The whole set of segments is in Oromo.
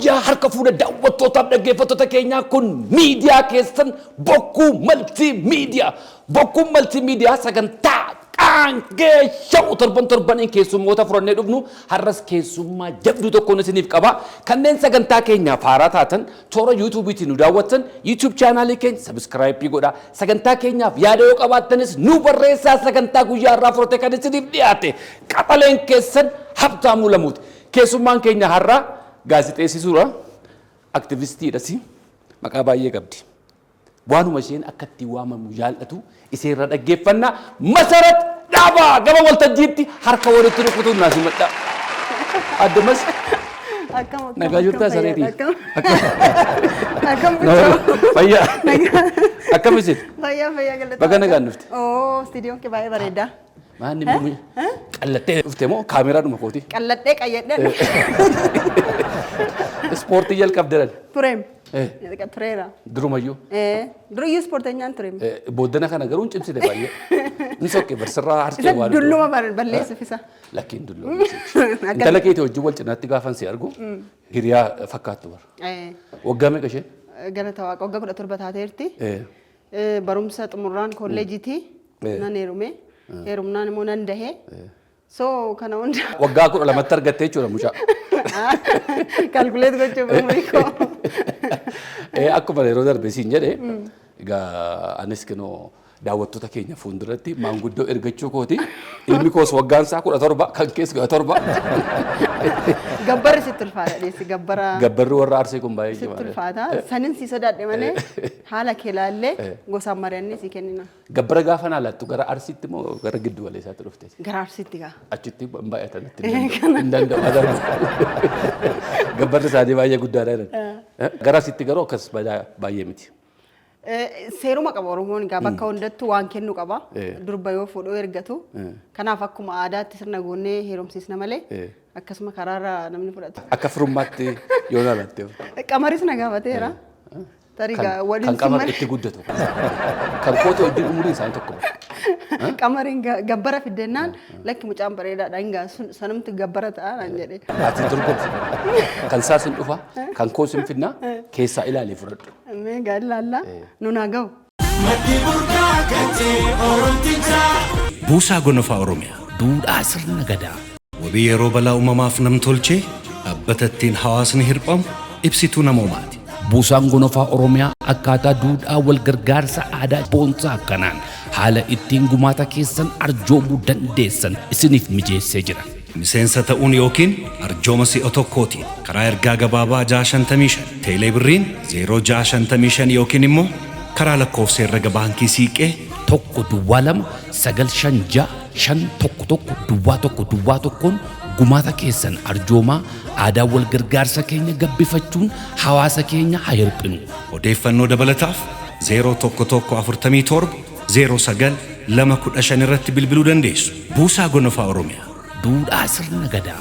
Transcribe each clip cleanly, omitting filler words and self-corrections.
Fayyaa harka fuudha daawwattootaaf dhaggeeffattoota keenyaa kun miidiyaa keessan bokkuu maltiimiidiyaa. Bokkuun maltiimiidiyaa sagantaa qaangeesha'u torbaniin keessummoota furannee dhufnu har'as keessummaa jabduu tokkoon isiniif qaba. Kanneen sagantaa keenyaaf haaraa taatan toora yuutuubiitiin nu daawwattan yuutuub chaanaalii keenya sabiskiraayipii godhaa. Sagantaa keenyaaf yaada yoo qabaattanis nu barreessaa. Sagantaa guyyaa irraa furate kan isiniif dhiyaate qaxaleen keessan Habtaamuu Lamuuti. Keessummaan keenya har'aa gaazexeessituudha, aktivistiidhas, maqaa baay'ee qabdi. Waanuma isheen akka ittiin waamamu jaallatu iseerra dhaggeeffannaa. Masarat Dhaabaa gama waltajjiitti harka walitti rukutuun naas himadha. Addamas nagaa jirtaa sareetii. Fayyaa. Akkamisin? Fayyaa galata. Baga nagaan dhufte. Stuudiyoon kee baay'ee bareeda. Maanni bumi qallattee dhufte moo kaameraa dhuma kooti? Qallattee qayyadhan. Ispoortii jalqabdan. Tureem. Tureera. Durumayyuu. Duriyyuu ispoorteenyaan tureem. Booddana kana garuu hin cimsine baay'ee. Inni sokkee barsirraa harkee waan. Dulluma balleessuuf isa. Lakkiin dulluma. Intala keetii wajjin wal cinaatti gaafan si argu hiriyaa fakkaattu bara. Waggaa meeqa isheen? Galata Waaqa waggaa 17 taateerti. Barumsa xumurraan kolleejiiti. Nan heerume. Heerumnaan immoo nan dahee. So kana hunda. Waggaa 12tti argattee jechuudha mucaa. Kalkuleet gochuuf umriikoo. Akkuma yeroo darbe siin jedhe egaa anis kinoo daawwattoota keenya fuulduratti maanguddoo ergachuu kooti. Ilmi koos waggaan isaa 17 kan keessa 17. Gabbarri sitti ulfaata dheessi gabbara. Gabbarri warra arsee kun baay'ee sitti ulfaata. Sanin si sodaadhe malee haala kee laallee gosaan mari'annee si kennina. Gabbara gaafa naalattu gara arsiitti moo gara giddu waleessaatti dhufte? Gara arsiitti gaa. Achitti baay'atanitti hin danda'u. Gabbarri isaanii baay'ee guddaadha. Gara arsiitti garuu akkas baay'ee miti. Seeruma qaba Oromoon egaa bakka hundattuu waan kennu qaba. Durba yoo fuudhuu ergatu. Kanaaf akkuma aadaatti sirna goonnee heerumsiisna malee akkasuma karaarra namni fudhata. Akka firummaatti yoo naalatte. Qamaris na gaafateera. Tariga waliin kan qamar itti guddatu. Kan kooti wajjin umurii isaan tokko. Qamariin gabbara fiddennaan lakki mucaan bareedaadha hingaa sanumti gabbara ta'a naan jedhee. Ati dorgomsi. Kan isaa sin dhufa, kan koo sin finna keessaa ilaalee fudhadhu. Meegaa ilaallaa nun haa ga'u. Buusaa Gonofaa Oromiyaa duudhaa sirna gadaa. Wabii yeroo balaa uumamaaf nam-tolchee dhaabbatattiin hawaasni hirphamu ibsituu namoomaati. Buusaan Gonofaa Oromiyaa akkaataa duudhaa wal gargaarsa aadaa boonsaa akkanaan haala ittiin gumaata keessan arjoomuu dandeessan isiniif mijeessee jira. Miseensa ta'uun yookiin arjooma si'a tokkootiin karaa ergaa gabaabaa 655 teelee birriin 0655 yookiin immoo karaa lakkoofsa herrega baankii siiqee 1-2-956-511-1 gumaata keessan arjoomaa aadaa wal gargaarsa keenya gabbifachuun hawaasa keenya haa hirpinu. Odeeffannoo dabalataaf 0117 09 irratti bilbiluu dandeessu. Buusaa Gonofaa Oromiyaa. Duudhaa sirna gadaa.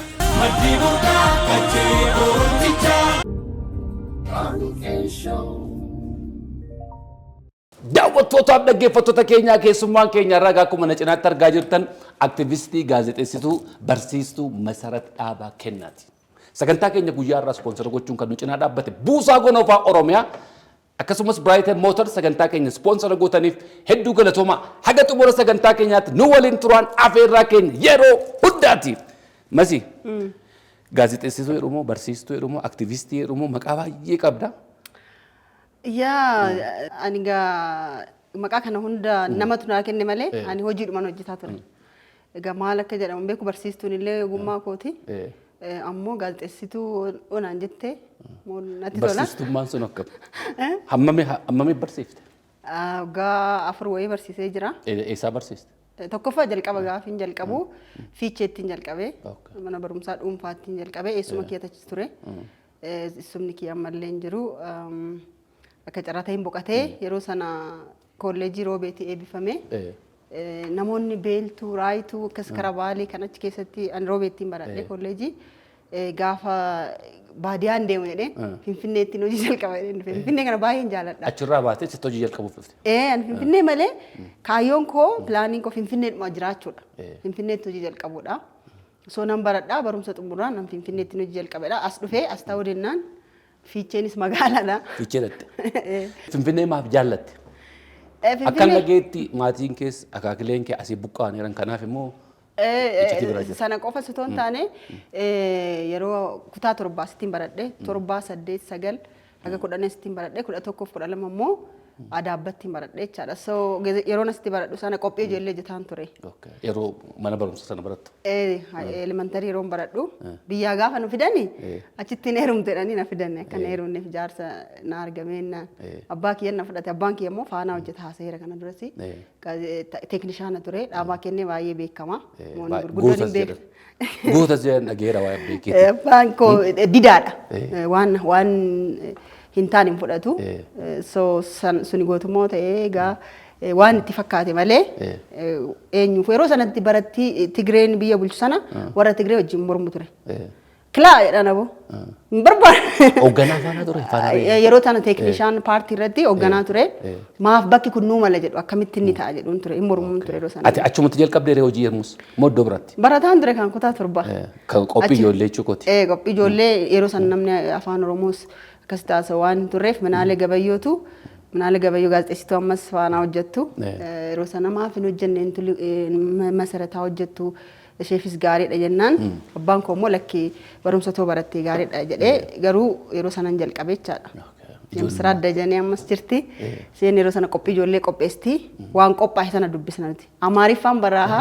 Daawwattootaaf dhaggeeffattoota keenyaa keessummaan keenya irraa akkuma na cinaatti argaa jirtan aktivistii, gaazexeessituu, barsiistuu Masarat Dhaabaa Kennaati. Sagantaa keenya guyyaa irraa ispoonsara gochuun kan nu cinaa dhaabbate Buusaa Gonofaa Oromiyaa akkasumas Brighton Motor sagantaa keenya ispoonsara gootaniif hedduu galatoomaa. Haga xumura sagantaa keenyaatti nu waliin turaan afeerraa keenya yeroo hundaati. Masi gaazexeessituu jedhamu, barsiistuu jedhamu, aktivistii jedhamu maqaa baay'ee qabda. Ani gaa maqaa kana hunda namatu naa kenne malee ani hojiidhumaan hojjetaa ture. Egaa maal akka jedhamu beeku barsiistuun illee ogummaa kooti. Ammoo gaazexeessituu onaan jettee natti tola. Barsiistummaan sun akkam? Hammami barsiifte? Waggaa 4 wayii barsiisee jira. Eessaa barsiiste? Tokkoffaa jalqaba gaafin jalqabu fiicheettiin jalqabee mana barumsaa dhuunfaattiin jalqabee eessuma keessa ture. Eessumni kiyya ammallee hin jiru. Akka carraa ta'een boqotee yeroo sana kolleejii roobeetii eebbifame. Namoonni beeltuu raayituu akkas karaa baalee kan achi keessatti ani roobeettiin baradhee kolleejii gaafa baadiyaan deemu jedhee Finfinneettiin hojii jalqaba jedhee Finfinnee kana baay'een jaalladha. Achirraa baatee sitti hojii jalqabuuf dhufte. Ani Finfinnee malee kaayyoon koo pilaaniin koo Finfinneedhuma jiraachuudha. Finfinneetti hojii jalqabuudha. So nan baradhaa barumsa xumuraan nan Finfinneettiin hojii jalqabedha. As dhufee as ta'uu dennaan Fiicheenis magaaladha. Fiichee dhatte. Finfinnee maaf jaallatte? Akka lageetti maatiin keessa akaakileen kee asii buqqa'aniiran kanaaf immoo sana qofa osoo hin taane yeroo kutaa torbaa sittiin baradhe 7 8 9 haga 10 sittiin baradhe 11 fi 12 immoo adaabbattiin baradhe jechaadha. So yeroo nasitti baradhu sana qophii ijoollee jetaan ture. Yeroo mana barumsa sana barattu? Elementarii yeroon baradhu biyyaa gaafa nu fidani achitti hin heerumtedhanii na fidani akka na heerumneef jaarsa na argameennaan abbaa kiyya na fudhate abbaan kiyya immoo faanaa hojjeta haasayeera kana duratti teeknishaana ture dhaabaa kennee baay'ee beekama. Gurguddoon hin beeku. Guutas jedhan dhageera waa beekite. Abbaan koo didaadha waan hin taane hin fudhatu. So suni gootummoo ta'ee egaa waan itti fakkaate malee eenyuuf yeroo sanatti baratti Tigreen biyya bulchu sana warra Tigree wajjin mormu ture. Kilaa jedhan aboo hin barbaadu. Hoogganaa faana ture? Yeroo tana teeknishaan paartii irratti hoogganaa ture. Maaf bakki kun nuu mala jedhu akkamitti inni ta'a jedhuun ture hin mormuun ture yeroo sana. Ati achumatti jalqabdee hojii yermus moddoo biratti? Barataan ture kan kutaa torba. Kan qophii ijoollee jechuukooti? Qophii ijoollee yeroo sana namni afaan Oromoos akkas taasisa waan turreef Minaalee Gabayyootu Minaalee Gabayyoo gaazexeessituu ammas faana hojjettu yeroo sana maaf hin hojjenne masarataa hojjettu isheefis gaariidha jennaan abbaan koo immoo lakkii barumsa too barattee gaariidha jedhee garuu yeroo sana hin jalqabe jechaadha. Misraa adda jennee ammas jirti seen yeroo sana qophii ijoollee qopheesti waan qophaa'e sana dubbisnati Amaariffaan baraaha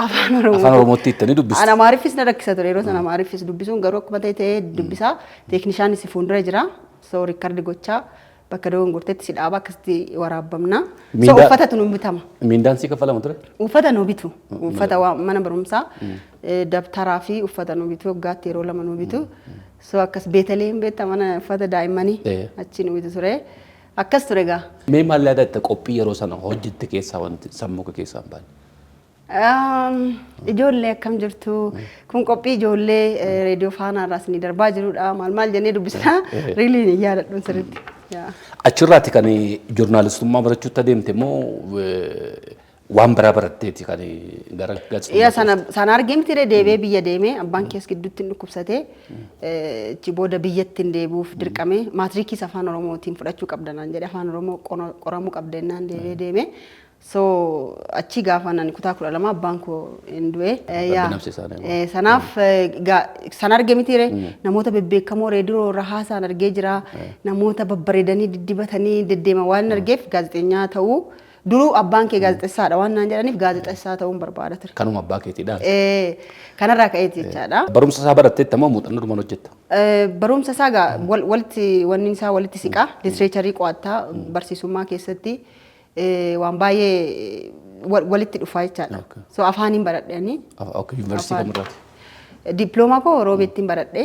afaan Oromootti ittanii dubbistu. Ana Amaariffis na rakkisa ture yeroo sana Amaariffis dubbisuun garuu akkuma ta'e dubbisaa teeknishaanis fuuldura jira soo riikardi gochaa bakka doon gurteetti si dhaaba akkasitti waraabamna. So uffata nu bitama. Mindaan si kaffalamu ture? Uffata nu bitu. Uffata mana barumsaa dabtaraa fi uffata nu bitu waggaatti yeroo lama nu bitu. So akkas Beetaleem beekta mana uffata daa'immanii achi nu bitu ture. Akkas ture gaa. Mee maal yaadatta qophii yeroo sana hojjette keessaa wanti sammuu keessaa hin baane? Ijoollee akkam jirtu kun qophii ijoollee reediyoo faanaa irraas ni darbaa jirudha maal jennee dubbisnaa riilii ni yaadadhuun sirriitti. Achirraati kan joornaalistummaa barachuutti adeemte immoo waan biraa baratteeti kan gara gaazexeessummaa. Sana argee miti deebee biyya deemee abbaan kees gidduutti hin dhukkubsatee achi booda biyyatti hin deebuuf dirqamee maatiriikiis afaan Oromootiin fudhachuu qabdanaan jedhee afaan Oromoo qoramuu qabdannaan deebee deemee. So achi gaafa nani kutaa 12 abbaan koo hin du'e. Sanaaf sana argee miti namoota bebbeekamoo reediyoo irra haasaan argee jira namoota babbareedanii diddibatanii deddeema waan argeef gaazexeenyaa ta'uu duruu abbaan kee gaazexeessaadha waan naan jedhaniif gaazexeessaa ta'uun barbaada ture. Kanuma abbaa keetiidhaan? Kanarraa ka'eeti jechaadha. Barumsa isaa baratteetta moo muuxannoo dhumaan hojjetta? Barumsa isaa gaa wanni isaa walitti siqaa litreecharii qo'attaa barsiisummaa keessatti waan baay'ee walitti dhufaa jechaadha. So afaaniin baradheeni. Yuunivarsiitii kamirraati? Diploomaa koo Roobeettiin baradhe.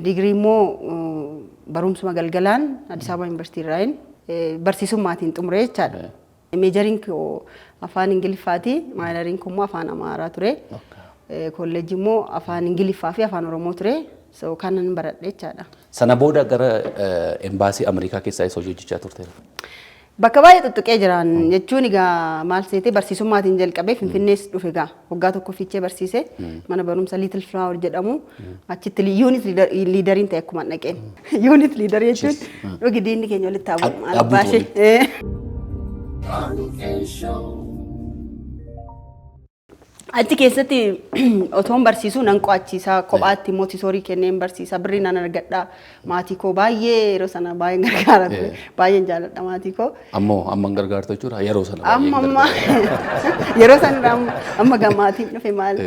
Digirii immoo barumsuma galgalaan Addis Ababa Yuunivarsiitii irraayin barsiisummaatiin xumuree jechaadha. Meejariin koo afaan Ingiliffaati. Maayinariin koo immoo afaan Amaaraa ture. Kolleejjii immoo afaan Ingiliffaa fi afaan Oromoo ture. So kanan baradhe jechaadha. Sana booda gara embaasii Ameerikaa keessaa isa hojjechaa turteera? Bakka baay'ee tuttuqee jiran jechuun egaa maal seetee barsiisummaatiin jalqabee Finfinnees dhufe egaa waggaa tokko fiichee barsiise mana barumsa Little Flower jedhamu achitti yuunit liidariin ta'e akkuma dhaqeen yuunit liidarii jechuun dhugi diinni keenya walitti taabu baashee. Achi keessatti otoon barsiisuu nan qo'achiisaa kophaatti Montessori kenneen barsiisaa birrii nan argadhaa maatii koo baay'ee yeroo sana baay'een gargaara ture baay'een jaalladha maatii koo. Amma gargaartu jechuudha yeroo sana. Amma yeroo sana amma gammaatiin dhufe maal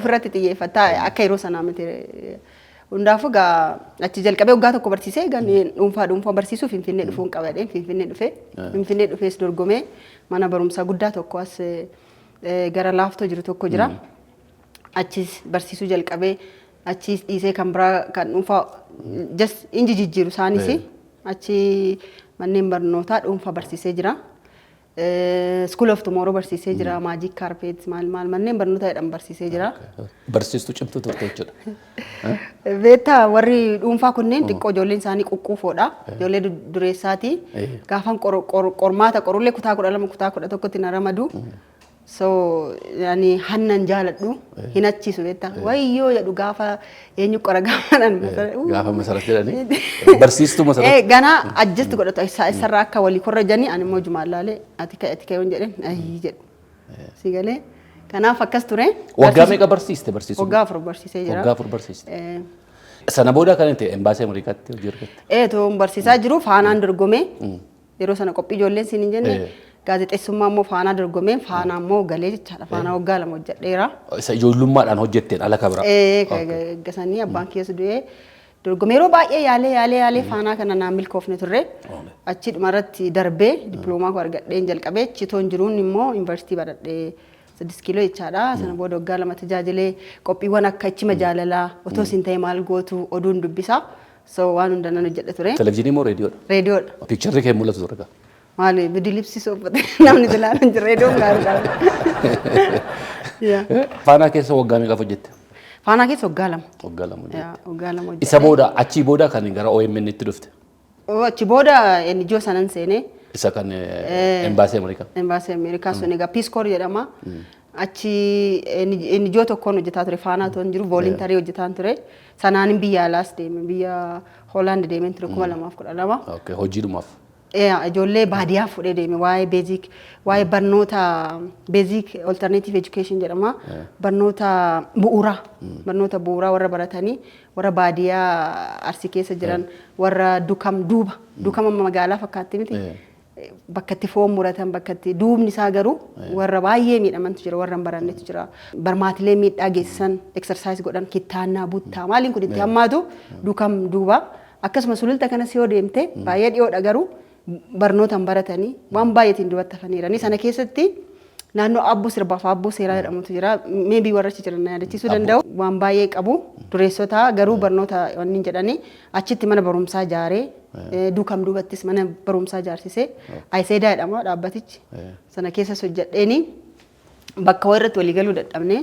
ofirratti xiyyeeffataa akka yeroo sanaa miti. Hundaafuu gaa achi jalqabee waggaa tokko barsiisee gan dhuunfaa barsiisuu Finfinnee dhufuun qabadheen Finfinnee dhufees dorgomee mana barumsaa guddaa tokko as gara laaftoo jiru tokko jira. Achis barsiisuu jalqabee achis dhiisee kan biraa kan dhuunfaa just inji jijjiiru isaanis achi manneen barnootaa dhuunfaa barsiisee jira. School of Tomorrow barsiisee jira. Magic Carpet maal manneen barnootaa jedhamu barsiisee jira. Barsiistuu cimtuu turte jechuudha. Beektaa warri dhuunfaa kunneen xiqqoo ijoolleen isaanii quqquufoodha. Ijoollee dureessaati. Gaafan qormaata qorullee kutaa 12 kutaa 11tti na ramadu. So yani hannan jaaladhu hin achiisu beektaa wayyoo jedhu gaafa eenyu qora gaafadhan gaafa masarat jedhanii barsiistuu masarat gana adjust godhatu isarraa akka walii korra janii ani immoo jumaalaalee ati ka'e yoon jedhen ayii jedhu si galee kanaaf akkas ture waggaa meeqa barsiiste barsiisuu waggaa 4 barsiisee jira waggaa 4 barsiiste sana booda kan ta'e embaasii Ameerikaatti hojii argatte toon barsiisaa jiru faanaan dorgomee yeroo sana qophii ijoolleen siin hin jenne gaazexeessummaa immoo faanaa dorgomeen faanaa immoo galee jechaadha faanaa waggaa 2 hojjedheera. Isa ijoollummaadhaan hojjetteen ala kabira. Gasanii abbaan keessa du'ee dorgomee yeroo baay'ee yaalee faanaa kana naan milkoofne turre achi dhumarratti darbee diploomaa koo argadheen jalqabee chitoon jiruun immoo yuunivarsiitii baradhee 6 kiiloo jechaadha. Sana booda waggaa 2 tajaajilee qophiiwwan akka ichima jaalalaa otoo siin ta'e maal gootu oduun dubbisaa so waan hundannan hojjedhe ture. Televezyiinii moo reediyoodha? Reediyoodha. Piikcharri kee mul'atu ture gaa? Maali bidi lipsi soofate namni dilaalan jira reediyoon gaariidha. Faanaa keessa waggaa meeqa hojjette? Faanaa keessa waggaa 2. Waggaa 2 hojjette. Waggaa 2 hojjette. Isa booda achii booda kan gara OMN itti dhufte? Achi booda NGO sanan seenee. Isa kan embaasii Ameerikaa? Embaasii Ameerikaa sun egaa Peace Corps jedhama. Achi NGO tokkoon hojjetaa ture faanaa toon jiru voluntarii hojjetaan ture. Sanaanin biyya alaas deeme biyya Hoolaand deemeen ture 2012. Okay, hojiidhumaaf. Ijoollee baadiyyaa fudhee deeme waa'ee barnoota basic alternative education jedhama. Barnoota bu'uuraa warra baratanii warra baadiyyaa Arsii keessa jiran warra dukama magaalaa fakkaatti miti. Bakka itti foon muratan bakka itti duubni isaa garuu warra baay'ee miidhamantu jira warra hin barannetu jira. Barmaatilee miidhaa geessisan exercise godhan kittaannaa buttaa maaliin kun itti hammaatu duuba akkasumas sululta kanas yoo deemte baay'ee dhiyoodha garuu barnootaan baratanii waan baay'eetiin dubattafaniiranii sana keessatti naannoo abbuu sirbaaf abbuu seeraa jedhamutu jira meebii warra achi jiran yaadachiisuu danda'u waan baay'ee qabu dureessota garuu barnoota wanni jedhanii achitti mana barumsaa ijaaree duubattis mana barumsaa ijaarsisee Ayiseedaa jedhama dhaabbatichi sana keessas hojjedheeni bakka irratti walii galuu dadhabne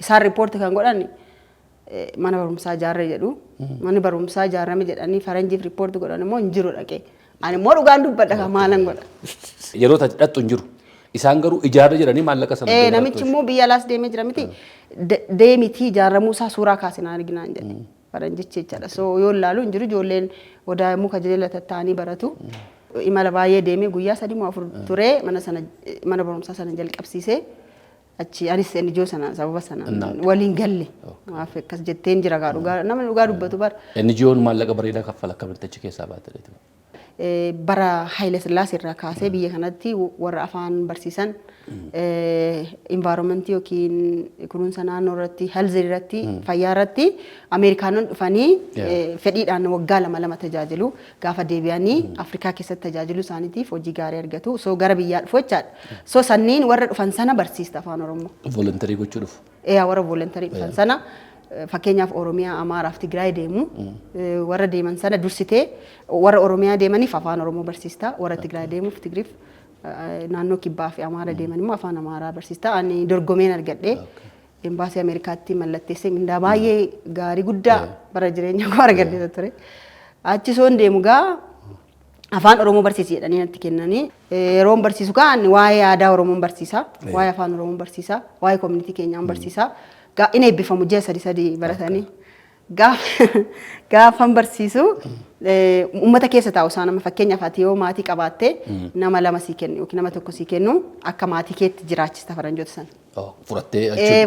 isaan riippoorti kan godhan mana barumsaa ijaarre jedhu manni barumsaa ijaarrame jedhanii faranjiif riippoorti godhan immoo hin jiru dhaqee ani immoo dhugaan dubbadha maalan godha. Yeroo taati dhattu hin jiru. Isaan garuu ijaarra jedhanii maallaqa sana. Namichi immoo biyya alaas deemee jira miti deemitii ijaaramuu isaa suuraa kaasinaa arginaan jedhe faranjichi jechaadha. So yoo ilaalu hin jiru ijoolleen odaa muka jala taa'anii baratu. Imala baay'ee deemee guyyaa 3-4 ture mana barumsaa sana jalqabsiisee achi anis NGO sana sababa sana waliin galle maaf akkas jetteen jira gaa dhugaa namni dhugaa dubbatu bara. NGO'n maallaqa bareedaa kaffala akkamitti achi keessaa baate? Bara Haile Sillaasee irraa kaasee biyya kanatti warra afaan barsiisan environmentii yookiin kunuunsa naannoo irratti health irratti fayyaa irratti Ameerikaanonni dhufanii fedhiidhaan waggaa 2 tajaajilu gaafa deebi'anii Afrikaa keessatti tajaajilu isaaniitiif hojii gaarii argatu so gara biyyaa dhufu jechaadha so sanniin warra dhufan sana barsiista afaan Oromoo voluntarii gochuu dhufu warra voluntarii dhufan sana fakkeenyaaf Oromiyaa Amaaraaf Tigraay deemu warra deeman sana dursitee warra Oromiyaa deemaniif afaan Oromoo barsiista warra Tigraay deemuuf Tigriif naannoo Kibbaa fi Amaara deeman immoo afaan Amaaraa barsiista ani dorgomeen argadhee embaasii Ameerikaatti mallatteessee mindaa baay'ee gaarii guddaa bara jireenya koo argadhee ture achi soon deemu gaa afaan Oromoo barsiisi jedhanii natti kennanii yeroon barsiisu gaa waa'ee aadaa Oromoon barsiisa waa'ee afaan Oromoon barsiisa waa'ee community keenyaan barsiisa inni eebbifamu ji'a 3 baratanii gaafan barsiisu uummata keessa taa'u isaa nama fakkeenyaaf ati yoo maatii qabaatte nama 2 sii kennu yookiin nama 1 sii kennu akka maatii keetti jiraachista faranjoota sana.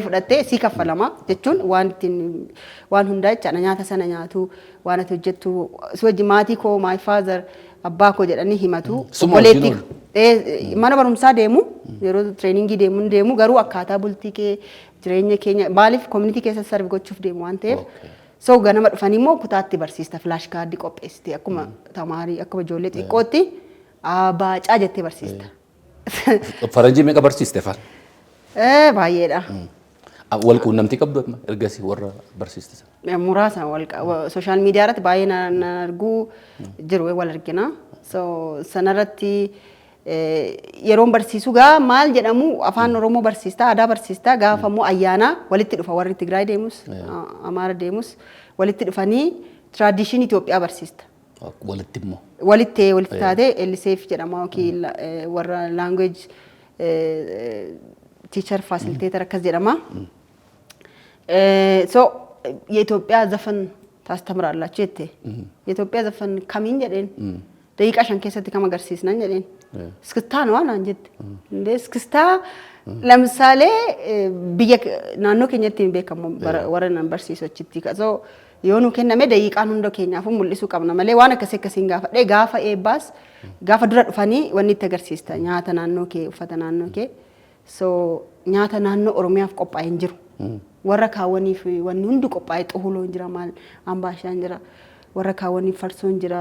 Fudhattee sii kaffalama jechuun waan hundaa jechaadha nyaata sana nyaatu waan ati hojjettu si wajji maatii koo my father abbaa koo jedhanii himatu. Mana barumsaa deemu yeroo treeningii deemu garuu akkaataa bultii kee jireenya keenya maaliif community keessa sarvi gochuuf deemu waan ta'eef so ganama dhufanii immoo kutaatti barsiista flash card qopheessite akkuma tamaarii akkuma ijoollee xiqqootti baacaa jettee barsiista. Faranjii meeqa barsiiste faan? Baay'eedha. Wal quunnamtii qabdu ergasii warra barsiiste. Muraasa social media irratti baay'ee nan argu jiru wal argina. So sanarratti yeroon barsiisu gaa maal jedhamu afaan Oromoo barsiista aadaa barsiista gaafa immoo ayyaana walitti dhufa warri Tigraay deemus Amaara deemus walitti dhufanii tradition Itoophiyaa barsiista. Walitti taatee Eliseef jedhama yookiin warra language teacher facilitator akkas jedhama. So የኢትዮጵያ ዘፈን ታስተምራላችሁ የተ የኢትዮጵያ ዘፈን ከሚን ጀደን ደቂቃ ሸን ከሰት ከመገርሲስና ጀደን እስክስታ ነው አንጀት እንደ እስክስታ ለምሳሌ ብየ ናኖ ከኘት ቤከም ወረና በርሲሶችቲ ከዞ የሆኑ ከነመ ደቂቃን ሁንዶ ከኛፉ ሙልሱ ቀብና መለ ዋና ከሰከሲን ጋፋ ኤባስ ጋፋ ድራ ዱፋኒ ወኒ ተገርሲስታ ኛታ ናኖ ከ ኡፈታ ናኖ ከ ሶ ኛታ ናኖ ኦሮሚያፍ ቆጳይ እንጅሩ warra kaawwaniif wanni hundi qophaa'ee xuhuloo jira maal ambaashaan jira warra kaawwaniif farsoon jira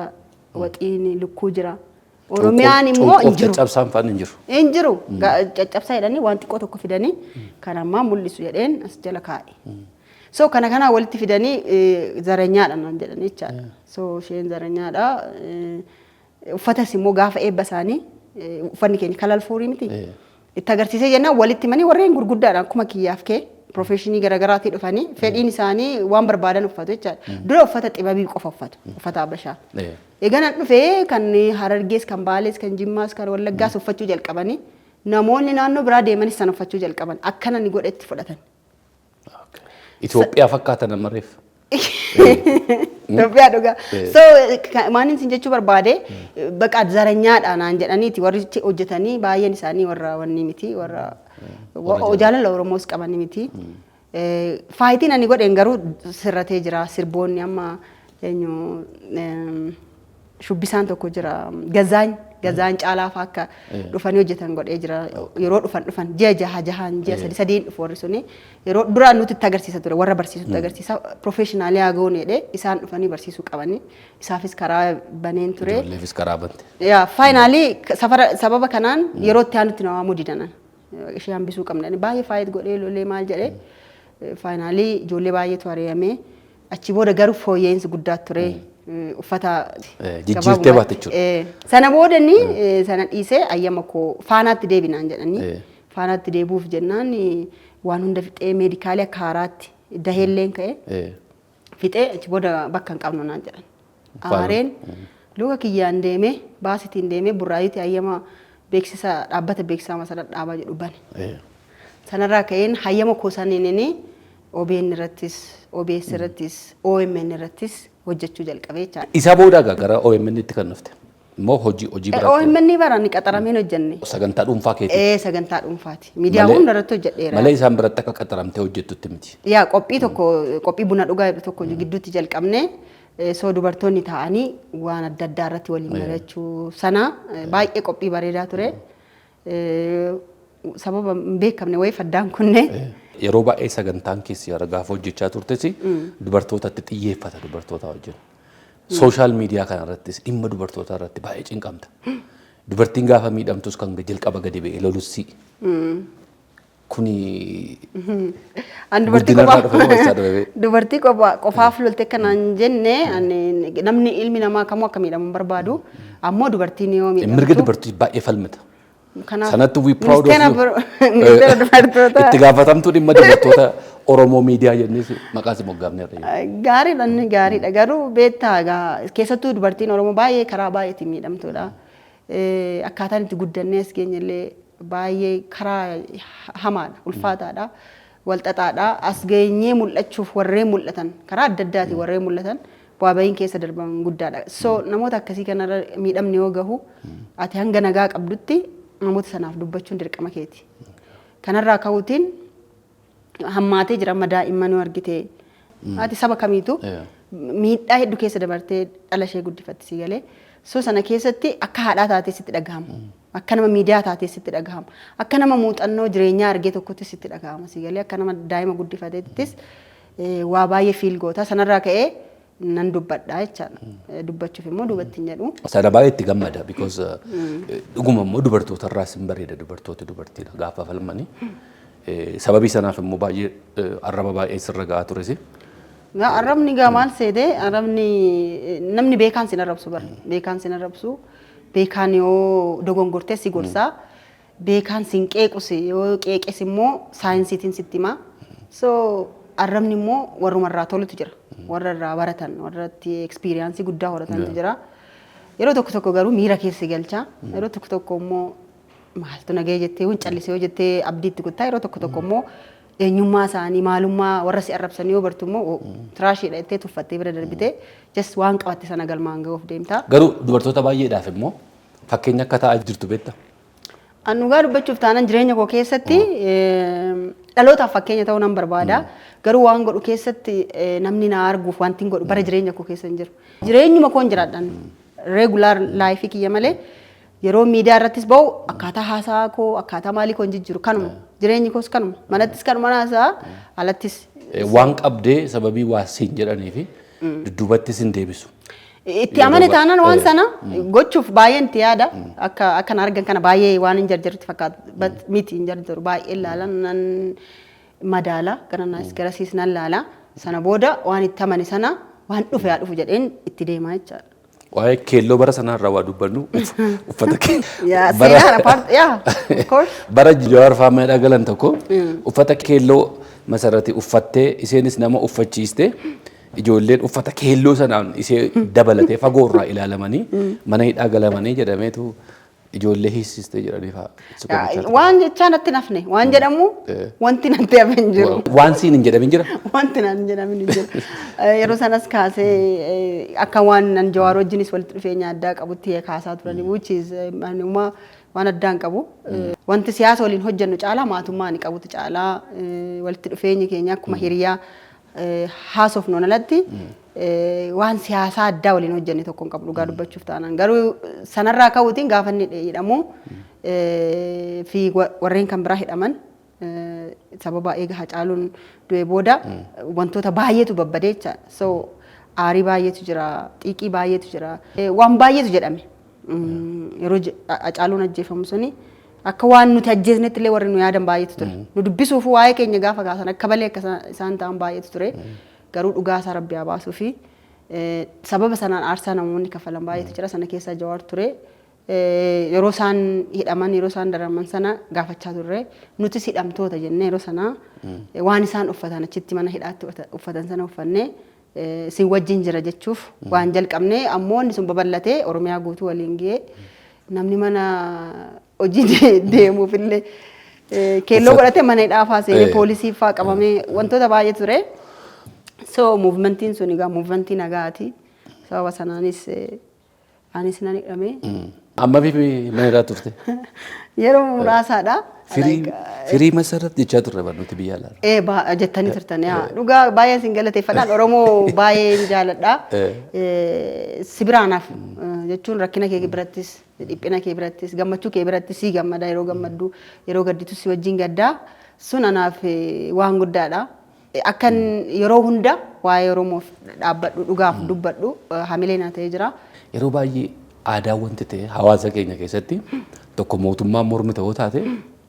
waxiin lukkuu jira oromiyaan immoo injiru caccabsaan faan injiru injiru caccabsaa jedhanii waan xiqqoo tokko fidanii kan ammaa mul'isu jedheen as jala kaa'e so kana walitti fidanii zaranyaadha naan jedhanii jechaadha so isheen zaranyaadha uffatas immoo gaafa eebba isaanii uffanni keenya kalalfoorii miti itti agarsiisee jennaan walitti manii warreen gurguddaadha akkuma kiyyaaf kee professionii garagaraati dhufanii fedhiin isaanii waan barbaadan uffatu jechaadha dura uffata xibabii qofa uffatu uffata abashaa eeganan dhufee kan harargees kan baalees kan jimmaas kan wallaggaas uffachuu jalqabanii namoonni naannoo biraa deemanis san uffachuu jalqaban akkana ni godhetti fudhatan Itoophiyaa fakkaatan amareef Itoophiyaa dhugaa so maanin sin jechuu barbaade baqa zaranyaadha naan jedhaniiti warri hojjetanii baay'een isaanii warra wanni miti warra jaalala Oromoos qaban miti faayitiin ani godhen garuu sirratee jira sirboonni amma eenyu shubbisaan tokko jira gazaan caalaa fakka dhufanii hojjetan godhee jira yeroo dhufan ji'a jahaan ji'a sadiin dhufu warri suni yeroo duraan nuti itti agarsiisa ture warra barsiisutti agarsiisa professionaalii hagooneedhe isaan dhufanii barsiisuu qabanii isaafis karaa baneen ture leefis karaa bante yaa faayinaalii sababa kanaan yeroo itti aanutti namaa mudidanan ishee hambisuu qabna baay'ee faayit godhee lolee maal jedhee faayinaalii ijoollee baay'eetu ari'amee achi booda garuu fooyyeensi guddaa ture uffata jijjiirtee baate jechuudha. Sana boodani sana dhiisee ayyama koo faanaatti deebinaan jedhanii faanaatti deebuuf jennaan waan hunda fixee meedikaalii akka haaraatti daheelleen ka'e fixee achi booda bakka hin qabnu naan jedhan. Aareen luka kiyyaan deemee baasitiin deemee burraayyuutti ayyama beeksisa dhaabbata beeksisaa masala dhaabaa jedhu bane. Sanarraa ka'een hayyama koo saniinini OBN irrattis OBS irrattis OMN irrattis hojjechuu jalqabee jechaadha. Isa booda gara OMN itti kan dhufte. Moo hojii biraatti. OMN baraan qaxarameen hojjenne. Sagantaa dhuunfaa keeti. Sagantaa dhuunfaati. Miidiyaa hunda irratti hojjedheera. Malee isaan biratti akka qaxaramtee hojjettutti miti. Yaa qophii buna dhugaa tokko gidduutti jalqabne soo dubartoonni taa'anii waan adda addaa irratti waliin mari'achuu sana baay'ee qophii bareedaa ture. Sababa beekamne wayii faddaan kunne. Yeroo baay'ee sagantaan keessi gaafa hojjechaa turtesi dubartootatti xiyyeeffata dubartoota wajjin. Sooshaal miidiyaa kanarrattis dhimma dubartootaa irratti baay'ee cinqamta. Dubartiin gaafa miidhamtus kan jalqaba gadi ba'e lolussi. Kuni dubartii qofaaf lolte kanaan jenne namni ilmi namaa kamuu akka miidhamu barbaadu ammoo dubartiin yoo miidhamtu. Mirga dubartii baay'ee falmata. Sanatti we proud of you. Itti gaafatamtuu dhimma dubartoota Oromoo miidiyaa jennis maqaas moggaafne irra. Gaariidha garuu beektaa keessattuu dubartiin Oromoo baay'ee karaa baay'eetiin miidhamtuudha. Akkaataan itti guddannee as geenyellee baay'ee karaa hamaadha ulfaataadha walxaxaadha as geenyee mul'achuuf warreen mul'atan karaa adda addaati warreen mul'atan bu'aa bahiin keessa darban guddaadha. So namoota akkasii kanarra miidhamni yoo gahu ati hanga nagaa qabdutti namoota sanaaf dubbachuun dirqama keeti. Kanarraa ka'uutiin hammaatee jira daa'imman yoo argite ati saba kamiitu miidhaa hedduu keessa dabartee dhala ishee guddifattisi galee so sana keessatti akka haadhaa taatee sitti dhagahama. Akka nama miidiyaa taatee sitti dhagahama. Akka nama muuxannoo jireenyaa argee tokkotti sitti dhagahama si galee akka nama daa'ima guddifateettis waa baay'ee fiil goota sanarraa ka'ee nan dubbadha jechaadha. Dubbachuuf immoo duubatti hin jedhu. Sana baay'ee itti gammada because dhuguma immoo dubartoota irraa sin bareeda dubartiidha gaafa falmanii. Sababii sanaaf immoo baay'ee arraba baay'ee sirra gahaa tures. Arrabni gaa maal seete arrabni namni beekaan sin arrabsu bara beekaan sin arrabsu beekaan yoo dogongortee si gorsaa beekaan sin qeequs yoo qeeqes immoo saayinsiitiin sitti himaa. So arrabni immoo warrumarraa tolutu jira. Warra irraa baratan warratti ekspiriyaansii guddaa horatantu jira. Yeroo tokko garuu miira keessa galcha. Yeroo tokko immoo maaltu nagee jettee hun callisee yoo jettee abdiitti kuttaa yeroo tokko tokko immoo eenyummaa isaanii maalummaa warra si arrabsanii yoo bartu immoo tiraashiidha jettee tuffattee bira darbitee just waan qabatte sana galmaan ga'uuf deemta. Garuu dubartoota baay'eedhaaf immoo fakkeenya akka ta'aa jirtu beektaa? Dhugaa dubbachuuf taanaan jireenya koo keessatti dhalootaaf fakkeenya ta'uu nan barbaada. Garuu waan godhu keessatti namni na arguuf wanti hin godhu bara jireenya koo keessa hin jiru. Jireenyuma koo hin jiraadhan regular life kiyya malee yeroo miidiyaa irrattis ba'u akkaataa haasaa koo akkaataa maalii koo hin jijjiiru kanuma jireenyi koos kanuma manattis kanuma haasaa alattis. Waan qabdee sababii waa siin jedhanii fi dudduubattis hin deebisu. Itti amane taanaan waan sana gochuuf baay'een itti yaada akka argan kana baay'ee waan hin jarjarrutti fakkaata miti hin jarjaru baay'ee ilaalan nan madaala garanaas garasiis nan laala sana booda waan itti amane sana waan dhufe haa dhufu jedheen itti deemaa jechaadha. Waa'ee keelloo bara sanarraa waa dubbannu uffata bara Jawaar Faamaadhaa galan tokko uffata keelloo masarratti uffattee isheenis nama uffachiiste ijoolleen uffata keelloo sanaan ishee dabalatee fagoorraa ilaalamanii mana hidhaa galamanii jedhameetu ijoollee hiisistee jedhanii fa'aa. Waan jechaa natti nafne waan jedhamu wanti natti hafe hin jiru. Waan siin hin jedhamin jira? Wanti naan jedhamin hin jiru. Yeroo sanas kaasee akka waan nan Jawaar wajjinis walitti dhufeenya addaa qabutti kaasaa turani which is waan addaa hin qabu. Wanti siyaasa waliin hojjennu caalaa maatummaa ni qabutu caalaa walitti dhufeenyi keenya akkuma hiriyaa haasofnu alatti waan siyaasaa addaa waliin hojjenne tokko hin qabu dhugaa dubbachuuf taanaan garuu sanarraa ka'uutiin gaafa inni hidhamu fi warreen kan biraa hidhaman sababa eega Hacaaluun du'ee booda wantoota baay'eetu babbadee jecha so aarii baay'eetu jira xiiqii baay'eetu jira waan baay'eetu jedhame yeroo Hacaaluun ajjeefamu suni akka waan nuti ajjeesnetti illee warri nu yaadan baay'eetu ture nu dubbisuuf waa'ee keenya gaafa kaasan akka balee akka isaan ta'an baay'eetu ture. Garuu dhugaa isaa Rabbi haa baasuu fi sababa sanaan aarsaa namoonni kafalan baay'eetu jira sana keessa Jawaar ture yeroo isaan hidhaman yeroo isaan daraman sana gaafachaa turre nutis hidhamtoota jennee yeroo sana waan isaan uffatan achitti mana hidhaatti uffatan sana uffannee isin wajjin jira jechuuf waan jalqabne ammoo inni sun babal'atee Oromiyaa guutuu waliin ga'ee namni mana hojii deemuuf illee keelloo godhatee mana hidhaa fa'aa seenee poolisii fa'aa qabamee wantoota baay'ee ture. So movementiin sun egaa movementii nagaati. Sababa sanaanis anis nan hidhame. Amma fi mana hidhaa turte? Yeroo muraasaadha. Firii masarratti jechaa turre barnooti biyya alaa. Jettanii turtan dhugaa baay'ee isin galateeffadhaan Oromoo baay'ee jaaladha. Sibiraanaaf jechuun rakkina kee birattis dhiphina kee birattis gammachuu kee birattis si gammada yeroo gammaddu yeroo gadditu si wajjin gaddaa sun anaaf waan guddaadha. Akkan yeroo hunda waa'ee Oromoof dhaabbadhu dhugaaf dubbadhu hamilee naa ta'ee jira. Yeroo baay'ee aadaa wanti ta'e hawaasa keenya keessatti tokko mootummaan mormi ta'uu taate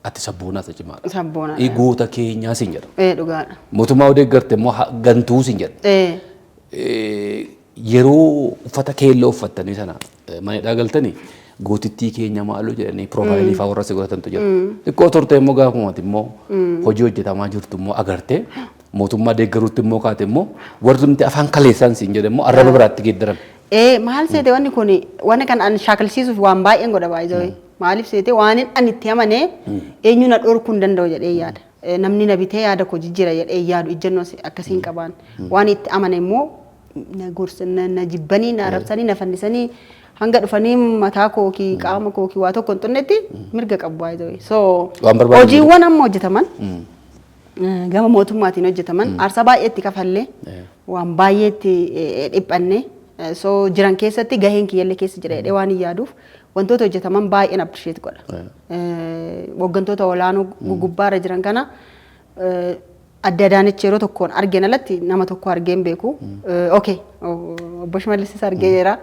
ati sabboonaa isa cimaadha. Sabboonaa. Goota keenyaa sin jedha. Dhugaadha. Mootummaa odeeggarte immoo gantuu sin jedha. Yeroo uffata keelloo uffattanii sana mana hidhaa galtanii gootittii keenya maaloo jedhanii piroofaayilii fa'aa warra si godhatantu jira. Xiqqoo turte immoo gaafumatti immoo hojii hojjetamaa jirtu immoo agartee mootummaa deeggaruutti immoo kaate immoo warri afaan kaleessaan siin jedhe immoo arraba biraatti geeddaran. Maal seete wanni kun wanni kan an shaakalsiisuuf waan baay'een godha baay'ee maaliif seete waan an itti amanee eenyu na dhorkuu hin danda'u jedhee yaada. Namni na bitee yaada koo jijjiira jedhee yaadu ijjennoo akkasiin qabaan waan itti amane immoo na gorsanii na jibbanii na arrabsanii na fannisanii hanga dhufanii mataa kookii qaama kookii waa tokko hin xunnetti mirga qabu baay'ee. So hojiiwwan amma hojjetaman gama mootummaatiin hojjetaman aarsaa baay'eetti kafallee waan baay'eetti dhiphanne so jiran keessatti gaheen kiyyallee keessa jira jedhee waan hin yaaduuf wantoota hojjetaman baay'een appreciate godha. Hooggantoota olaanoo gugubbaarra jiran kana adda addaanichi yeroo tokkoon argeen alatti nama tokko argeen beeku. Okay obbo Shimallisis argee jira.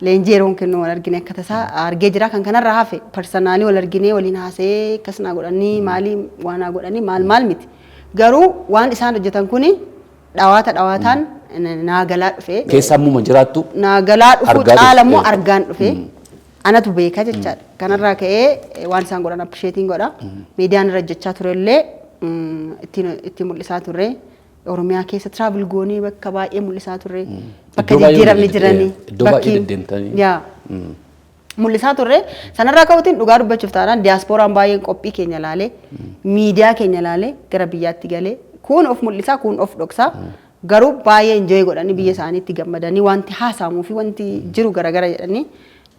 Leenjii yeroon kennu wal argine akka tasaa argee jira kan kanarraa hafe personaalii wal arginee waliin haasee akkasuma godhanii maalii waan godhanii maal miti. Garuu waan isaan hojjetan kuni dhawaataan naagalaa dhufe. Keessaa muuma jiraattu. Naagalaa dhufu caala immoo argaan dhufe. Anatu beeka jechaadha. Kanarraa ka'ee waan isaan godhan appreciating godha. Miidiyaan irra hojjechaa turellee itti mul'isaa turre. Oromiyaa keessa travel goonee bakka baay'ee mul'isaa turre. Bakka jijjiiramni jiranii. Iddoo baay'ee deddeemtanii. mul'isaa turre sanarraa ka'uutiin dhugaa dubbachuuf taanaan diyaaspooraan baay'een qophii keenya laalee miidiyaa keenya laalee gara biyyaatti galee kun of mul'isaa kun of dhoksaa garuu baay'ee enjoy godhanii biyya isaaniitti gammadanii wanti haasaamuu fi wanti jiru garagara jedhanii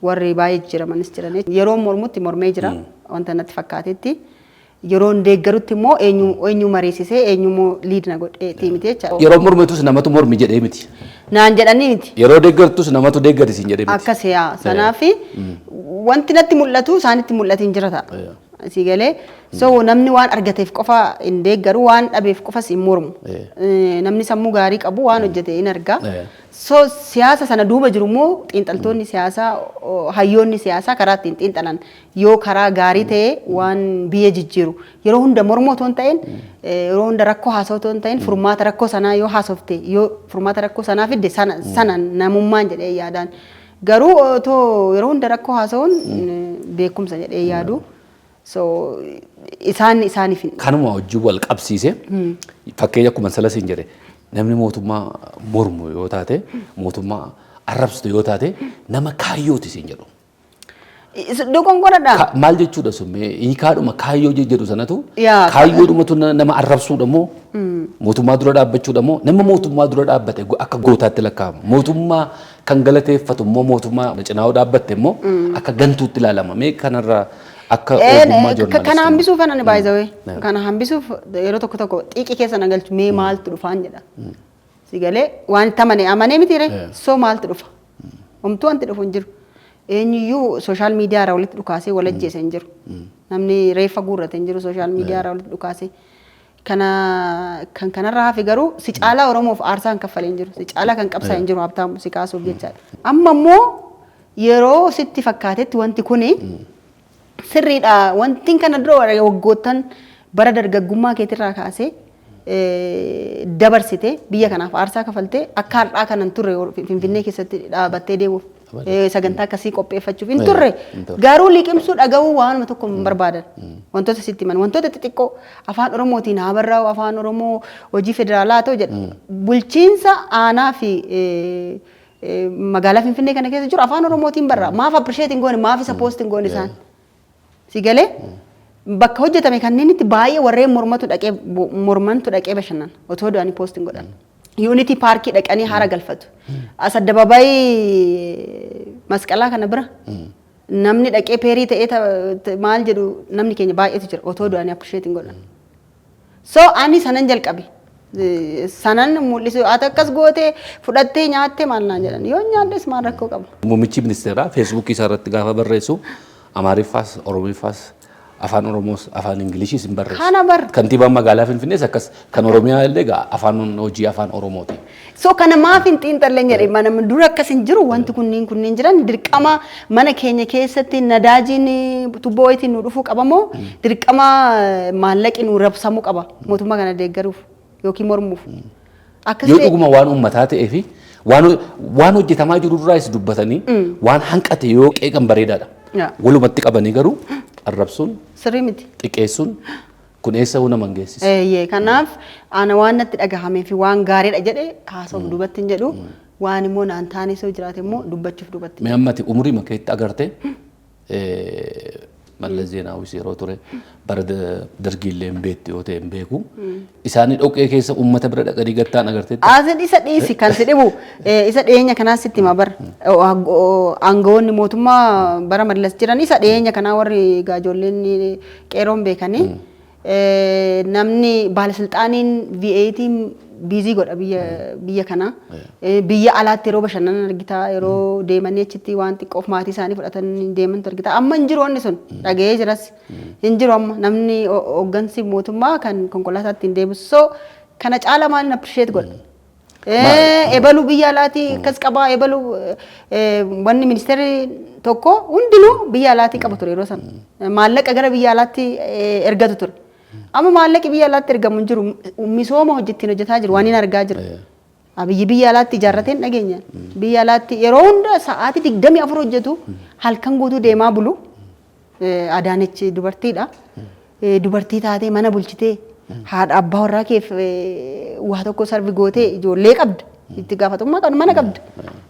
warri baay'ee jiramanis jiran yeroo mormutti mormee jira wanta natti fakkaatetti yeroo deeggarutti immoo eenyu mariisisee eenyu liid na godhee miti jecha yeroo mormitus namatu mormi jedhee miti naan jedhanii miti yeroo deeggartus namatu deeggarisiin jedhee miti akkas yaa sanaafi wanti natti mul'atu isaanitti mul'atiin jira ta'a sigalee so namni waan argateef qofa hin deeggaru waan dhabeef qofas hin mormu namni sammuu gaarii qabu waan hojjete hin arga so siyaasa sana duuba jiru immoo xiinxaltoonni siyaasaa hayyoonni siyaasaa karaa ittiin xiinxalan yoo karaa gaarii ta'e waan biyya jijjiiru yeroo hunda mormoo otoo hin ta'in yeroo hunda rakkoo haasa'u otoo hin ta'in furmaata rakkoo sanaa yoo haasofte yoo furmaata rakkoo sanaa fidde sana namummaan jedhee yaadaan garuu otoo yeroo hunda rakkoo haasa'uun beekumsa jedhee yaadu so isaaniif kanuma hojii wal qabsiise fakkeenya akkuma salasiin jedhe namni mootummaa mormu yoo taate mootummaa arrabsitu yoo taate nama kaayyooti siin jedhu. Dogongoradha. Maal jechuudha summee hiikaadhuma kaayyoo jedhu sanatu kaayyoodhumatu nama arrabsuudha moo mootummaa dura dhaabbachuudha moo nama mootummaa dura dhaabbate akka gootaatti lakkaa'ama mootummaa kan galateeffatu immoo mootummaa cinaa dhaabbatte immoo akka gantuutti ilaalama mee kanarraa akka ogummaa joornaalistii. Kana hambisuuf ani baay'isawee kana hambisuuf yeroo tokko xiiqii keessa nagalchu mee maaltu dhufaan jedha. Sigalee waan itti amanee mitiire soo maaltu dhufa homtuu wanti dhufu hin jiru. Eenyuyyuu sooshaal miidiyaa irraa walitti dhukaasee wal ajjeese hin jiru. Namni reeffa guurrate hin jiru sooshaal miidiyaa irraa walitti dhukaasee. Kan kanarraa hafe garuu si caalaa Oromoof aarsaa hin kaffalee hin jiru. Si caalaa kan qabsaa hin jiru Habtaamu si kaasuuf jechaadha. Amma immoo yeroo sitti fakkaatetti wanti kuni sirriidha. Wanti kana dura waggoottan bara dargaggummaa keetirraa kaasee dabarsite biyya kanaaf aarsaa kaffaltee akka har'aa kanan turre Finfinnee keessatti dhaabattee deemuuf. Sagantaa akkasii qopheeffachuuf hin turre garuu liqimsuu dhaga'uu waanuma tokko hin barbaadan wantoota sitti himan wantoota xixiqqoo afaan Oromootiin haa barraa'u afaan Oromoo hojii federaalaa ta'u jedha bulchiinsa aanaa fi magaalaa Finfinnee kana keessa jiru afaan Oromootiin barraa maaf appirisheetiin goone maaf isa poostiin goone isaan si galee bakka hojjetame kanneen itti baay'ee warreen mormantu dhaqee bashannan otoo du'anii poostiin godhan. Unity Park dhaqanii haara galfatu. As addabaabayii masqalaa kana bira namni dhaqee peerii ta'ee maal jedhu namni keenya baay'eetu jira otoo du'anii appirisheetiin godhan. So ani sanan jalqabe. Sanan mul'isu ati akkas gootee fudhattee nyaattee maal naan jedhan yoo nyaaddes maal rakkoo qaba. Muummichi ministeeraa feesbuukii isaa irratti gaafa barreessu Amaariffaas Oromiiffaas afaan Oromoos afaan Ingilishis hin barreessu. Kana bar. Kantiibaan magaalaa Finfinnees akkas kan Oromiyaa illee afaan hojii afaan Oromooti. So kana maaf hin xiinxalleen jedhee mana dura akkas hin jiru wanti kunniin jiran dirqama mana keenya keessatti nadaajiin tubboo wayitiin nu dhufuu qabamoo dirqama maallaqi nu rabsamuu qaba mootummaa kana deeggaruuf yookiin mormuuf. Yoo dhuguma waan uummataa ta'ee fi waan hojjetamaa jiru duraas dubbatanii waan hanqate yoo qeeqan bareedaadha. Walumatti qabanii garuu arrabsuun sirrii miti xiqqeessuun kun eessa hunda mangeessisa. Kanaaf ana waan natti dhagahamee fi waan gaariidha jedhee haasa'uuf dubbatti hin jedhu waan immoo naan taanee soo jiraate immoo dubbachuuf dubbatti. Mee ammati umurii makeetti agarte Mallas Zeenaawis yeroo ture bara dargiillee hin beektu yoo ta'e hin beeku isaanii dhoqqee keessa uummata bira dhaqanii gattaan agarteetti. Asin isa dhiisi kan si dhibu isa dhiyeenya kanaa sitti hima bara aangawoonni mootummaa bara Mallas jiran isa dhiyeenya kanaa warri ijoolleen qeeroon beekanii namni baalasilxaaniin V8 biizii godha biyya kana biyya alaatti yeroo bashannanan argita yeroo deemanii achitti waan xiqqoof maatii isaanii fudhatanii deemantu argita amma hin jiru wanni sun dhaga'ee jiras hin jiru amma namni hooggansi mootummaa kan konkolaataatti hin deebisu so kana caala maaliin appirisheet godha. Ebalu biyya alaatti akkas qabaa ebalu wanni ministeerri tokko hundinuu biyya alaatti qabu ture yeroo sana maallaqa gara biyya alaatti ergatu ture. Amma maallaqi biyya alaatti ergamu hin jiru misooma hojjetaa jiru waan hin argaa jiru. Abiyyi biyya alaatti ijaarrateen dhageenya. Biyya alaatti yeroo hunda sa'aatii 24 hojjetu halkan guutuu deemaa bulu. Adaanech dubartiidha. Dubartii taatee mana bulchitee haadha abbaa warraa keef waa tokko sarvi gootee ijoollee qabda. itti gaafatamummaa qabdu mana qabdu.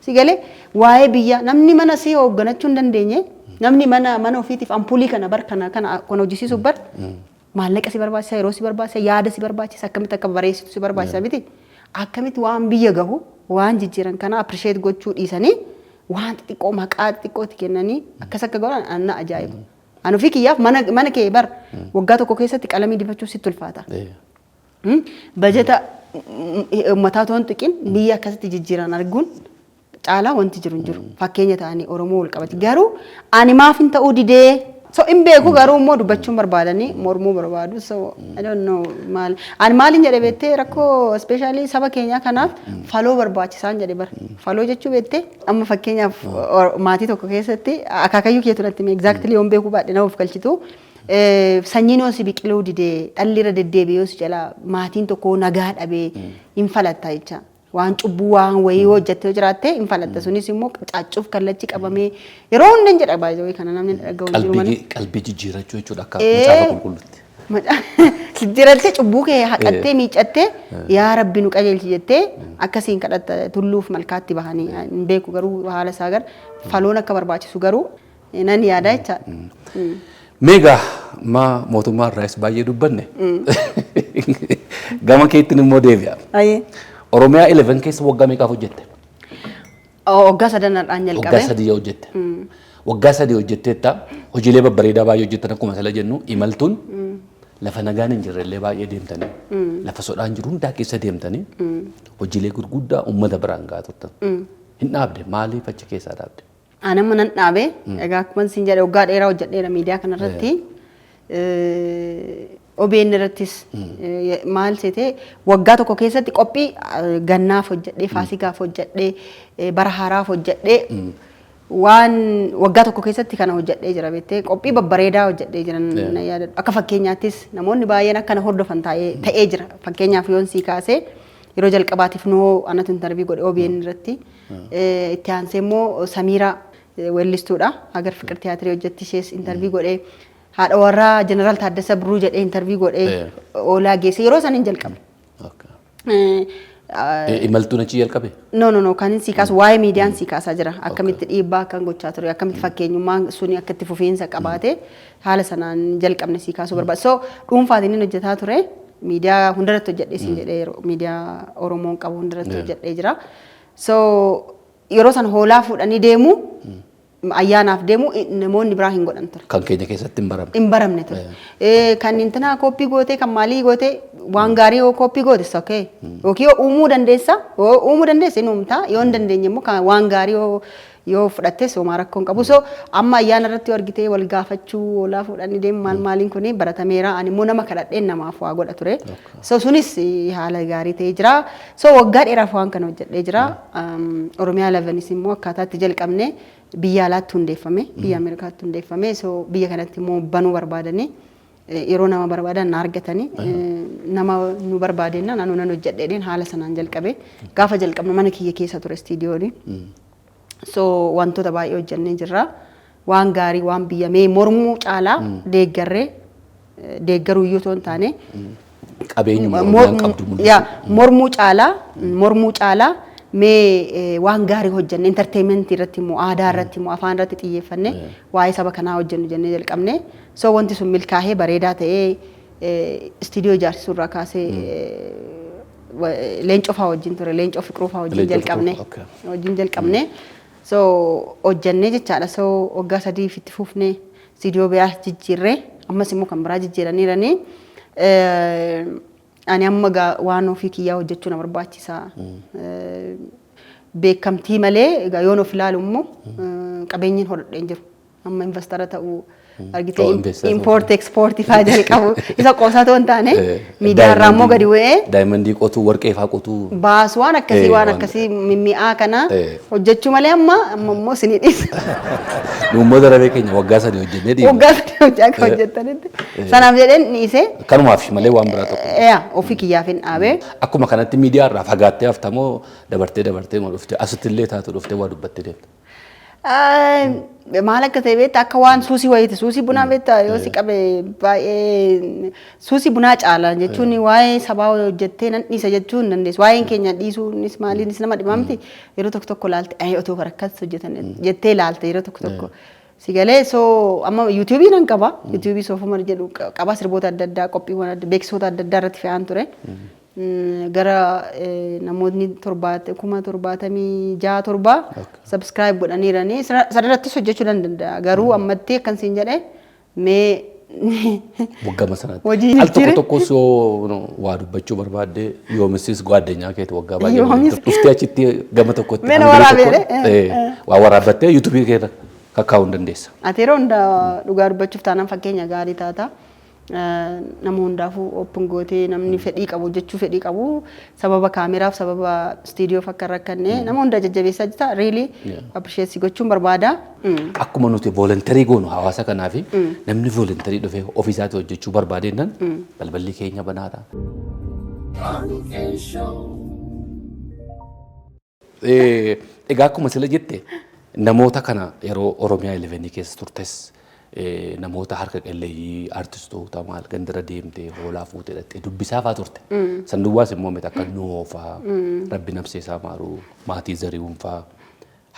Si galee waa'ee biyya namni mana si hoogganachuu hin dandeenye namni mana ofiitiif ampuulii kana kana hojjisiisuuf bar maallaqa si barbaachisa yeroo si barbaachisa yaada si barbaachisa akkamitti akka bareessitu si barbaachisa miti akkamitti waan biyya gahu waan jijjiiran kana appreciate gochuu dhiisanii waan xixiqqoo maqaa xixiqqooti kennanii akkas akka godhan anna ajaa'iba. Anu fi kiyyaaf mana kee bar waggaa tokko keessatti qalamii dibachuu sitti ulfaata. Bajeta uummataa toon xiqqin biyya akkasitti jijjiiran arguun caalaa wanti jiru hin jiru. Fakkeenya ta'anii Oromoo wal qabati. Garuu ani maaf hin ta'uu didee so in beeku garuu immoo dubbachuun barbaadanii mormuu barbaadu. So I don't know maal ani maaliin jedhe beektee rakkoo especially saba keenyaa kanaaf faloo barbaachisaan jedhe bar. Faloo jechuu beektee amma fakkeenyaaf maatii tokko keessatti akaakayyuu keetu natti exactly yoon beekuu baadhe nama of galchitu. Sanyiin hosi biqiluu didee dhalli irra deddeebi'ee hosi jalaa maatiin tokko nagaa dhabee hin falatta jecha. Waan cubbuu waan wayii hojjettee jiraatte hin falatta sunis immoo caaccuuf kallachi qabamee yeroo hundi jedha baay'ee kana namni dhaga'u jiru malee qalbii jijjiirachuu jechuudha akka macaafa qulqulluutti. Jijjiirattee cubbuu kee haqattee miicattee yaa rabbi nu qajeelchi jettee akkasiin kadhatta tulluuf malkaatti bahanii hin beeku garuu haala isaa gar faloon akka barbaachisu garuu nan yaada jechaadha. Meegaa mootummaa irraas baay'ee dubbanne gama keettiin immoo deebi'a. Oromiyaa 11 keessa waggaa meeqaaf hojjette? Waggaa sadanadhaan jalqabe. Waggaa sadii hojjette. Waggaa sadii hojjetteetta hojiilee babbareedaa baay'ee hojjettan akkuma sala jennu imaltuun lafa nagaan hin jirrellee baay'ee deemtanii lafa sodaan jiru hundaa keessa deemtanii hojiilee gurguddaa uummata biraan gahaa turtan. Hin dhaabde maaliif achi keessaa dhaabde? Anamma nan dhaabe egaa akkuma isin jedhe waggaa dheeraa hojjedheera miidiyaa kanarratti. OBN irrattis maal seete waggaa tokko keessatti qophii gannaaf hojjedhee faasigaaf hojjedhee bara haaraaf hojjedhee waan waggaa tokko keessatti kana hojjedhee jira beektee qophii babbareedaa hojjedhee jiran yaadadhu akka fakkeenyaattis namoonni baay'een akkana hordofan ta'ee jira fakkeenyaaf yoon sii kaasee yeroo jalqabaatiif noo anatu interview godhe OBN irratti itti aansee immoo Samiira weellistuudha agar fiqir tiyaatirii hojjetti ishees interview godhee haadha warraa Jeneraal Taaddasa Birruu jedhee interview godhee oolaa geesse yeroo san hin jalqabne. Imaltuun achi jalqabe? No kan sii kaasu waa'ee miidiyaan sii kaasaa jira akkamitti dhiibbaa akkan gochaa ture akkamitti fakkeenyummaan suni akka itti fufiinsa qabaate haala sanaan jalqabne sii kaasuu barbaada. So dhuunfaatiin inni hojjetaa ture miidiyaa hundarratti hojjedhee siin jedhee miidiyaa Oromoon qabu hundarratti hojjedhee jira. So yeroo san hoolaa fuudhanii deemu ayyaanaaf deemu namoonni biraa hin godhan ture. Kan keenya keessatti hin baramne. Hin baramne ture. Kan intina koppii gootee kan maalii gootee waan gaarii yoo koppii goote okay. Yookiin yoo uumuu dandeessa hin uumtaa yoo hin dandeenye immoo kan waan gaarii yoo fudhattes homaa rakkoo hin qabu. So amma ayyaana irratti argitee wal gaafachuu hoolaa fuudhanii deemu maaliin kuni baratameera ani immoo nama kadhadheen namaaf waa godha ture. So sunis haala gaarii ta'ee jira. So waggaa dheeraaf waan kana hojjedhee jira. Oromiyaa 11 immoo akkaataatti jalqabne biyya alaatti hundeeffame biyya Ameerikaatti hundeeffame so biyya kanatti immoo banuu barbaadanii yeroo nama barbaadan na argatanii nama nu barbaadenna naannoo nan hojjedheen haala sanaan jalqabe gaafa jalqabne mana kiyya keessa ture istiidiyooni so wantoota baay'ee hojjennee jirra waan gaarii waan biyya mee mormuu caalaa deeggaruu iyyuu toon taane qabeenyummaan qabdu mormuu caalaa mee waan gaarii hojjenne entertainment irratti immoo aadaa irratti immoo afaan irratti xiyyeeffanne waa'ee saba kanaa hojjennu jennee jalqabne so wanti sun milkaa'ee bareedaa ta'ee istiidiyoo ijaarsisuu irraa kaasee leencoo fa'aa wajjin ture leencoo fiqiruu fa'aa wajjin jalqabne so hojjennee jechaadha so waggaa 3 itti fufnee istiidiyoo biraa jijjiirree ammas immoo kan biraa jijjiiraniiranii ani amma waan ofii kiyyaa hojjechuu na barbaachisa. Beekamtii malee yoon of ilaalu immoo qabeenyiin hodhadheen jiru. Amma investara ta'uu argitee import export faa jalqabu isa qoosaa ta'uu hin taane miidiyaa irraa immoo gadi bu'ee daayimandii qotuu warqee faa qotuu baasu waan akkasii mimmi'aa kana hojjechuu malee amma immoo sinii dhiisa. Uummata darabee keenya waggaa 3 hojjennee dhiibne. Waggaa 3 akka hojjettanitti sanaaf jedheen dhiisee kanumaaf malee waan biraa tokko. Ofii kiyyaaf hin dhaabee. Akkuma kanatti miidiyaa irraa fagaattee haftamoo dabartee moo dhuftee asitti illee taatu dhuftee waa dubbattee deemte. maal akka ta'e beektaa akka waan suusii wayiiti suusii bunaa beektaa yoo si qabe baay'ee suusii bunaa caala jechuun waa'ee sabaa hojjettee nan dhiisa jechuun dandeessu waa'een keenya dhiisuunis maaliinis nama dhibamti yeroo tokko tokko laalte otoo akkas hojjetan jettee laalte yeroo tokko tokko sigalee soo amma yuutuubii nan qaba yuutuubii soofumar jedhu qaba sirboota adda addaa qophiiwwan adda beeksisoota adda addaa irratti fe'aan ture gara namoonni 76 subscribe godhaniiranii sadarrattis hojjechuu danda'a garuu ammatti akkan siin jedhee mee waggaa sanatti al tokko tokko soo waa dubbachuu barbaadde yoomisis gwaaddenyaa keeti waggaa baay'ee dhuftee achitti gama tokkotti mee waraabee waa waraabbattee yuutuubii keessa kakkaa'uu dandeessa. Ati yeroo hundaa dhugaa dubbachuuf taanaan fakkeenya gaarii taata. Nama hundaafuu open gootee namni fedhii qabu jechuu fedhii qabu sababa kaameraaf sababa istiidiyoof akka rakkanne nama hunda jajjabeessaa jirta really appreciate gochuun barbaada. Akkuma nuti volunteerii goonu hawaasa kanaaf namni volunteerii dhufee ofiisaatti hojjechuu barbaadeennan balballi keenya banaadha. Egaa akkuma sila jette namoota kana yeroo Oromiyaa 11 keessa turtes namoota harka qalleeyyii artistoota maal gandira deemtee hoolaa fuutee dhattee dubbisaa fa'aa turte. Sanduuwaas immoo miti akka Nuhoo fa'aa Rabbi Nabseesaa Maaruu Maatii Zarihuun fa'aa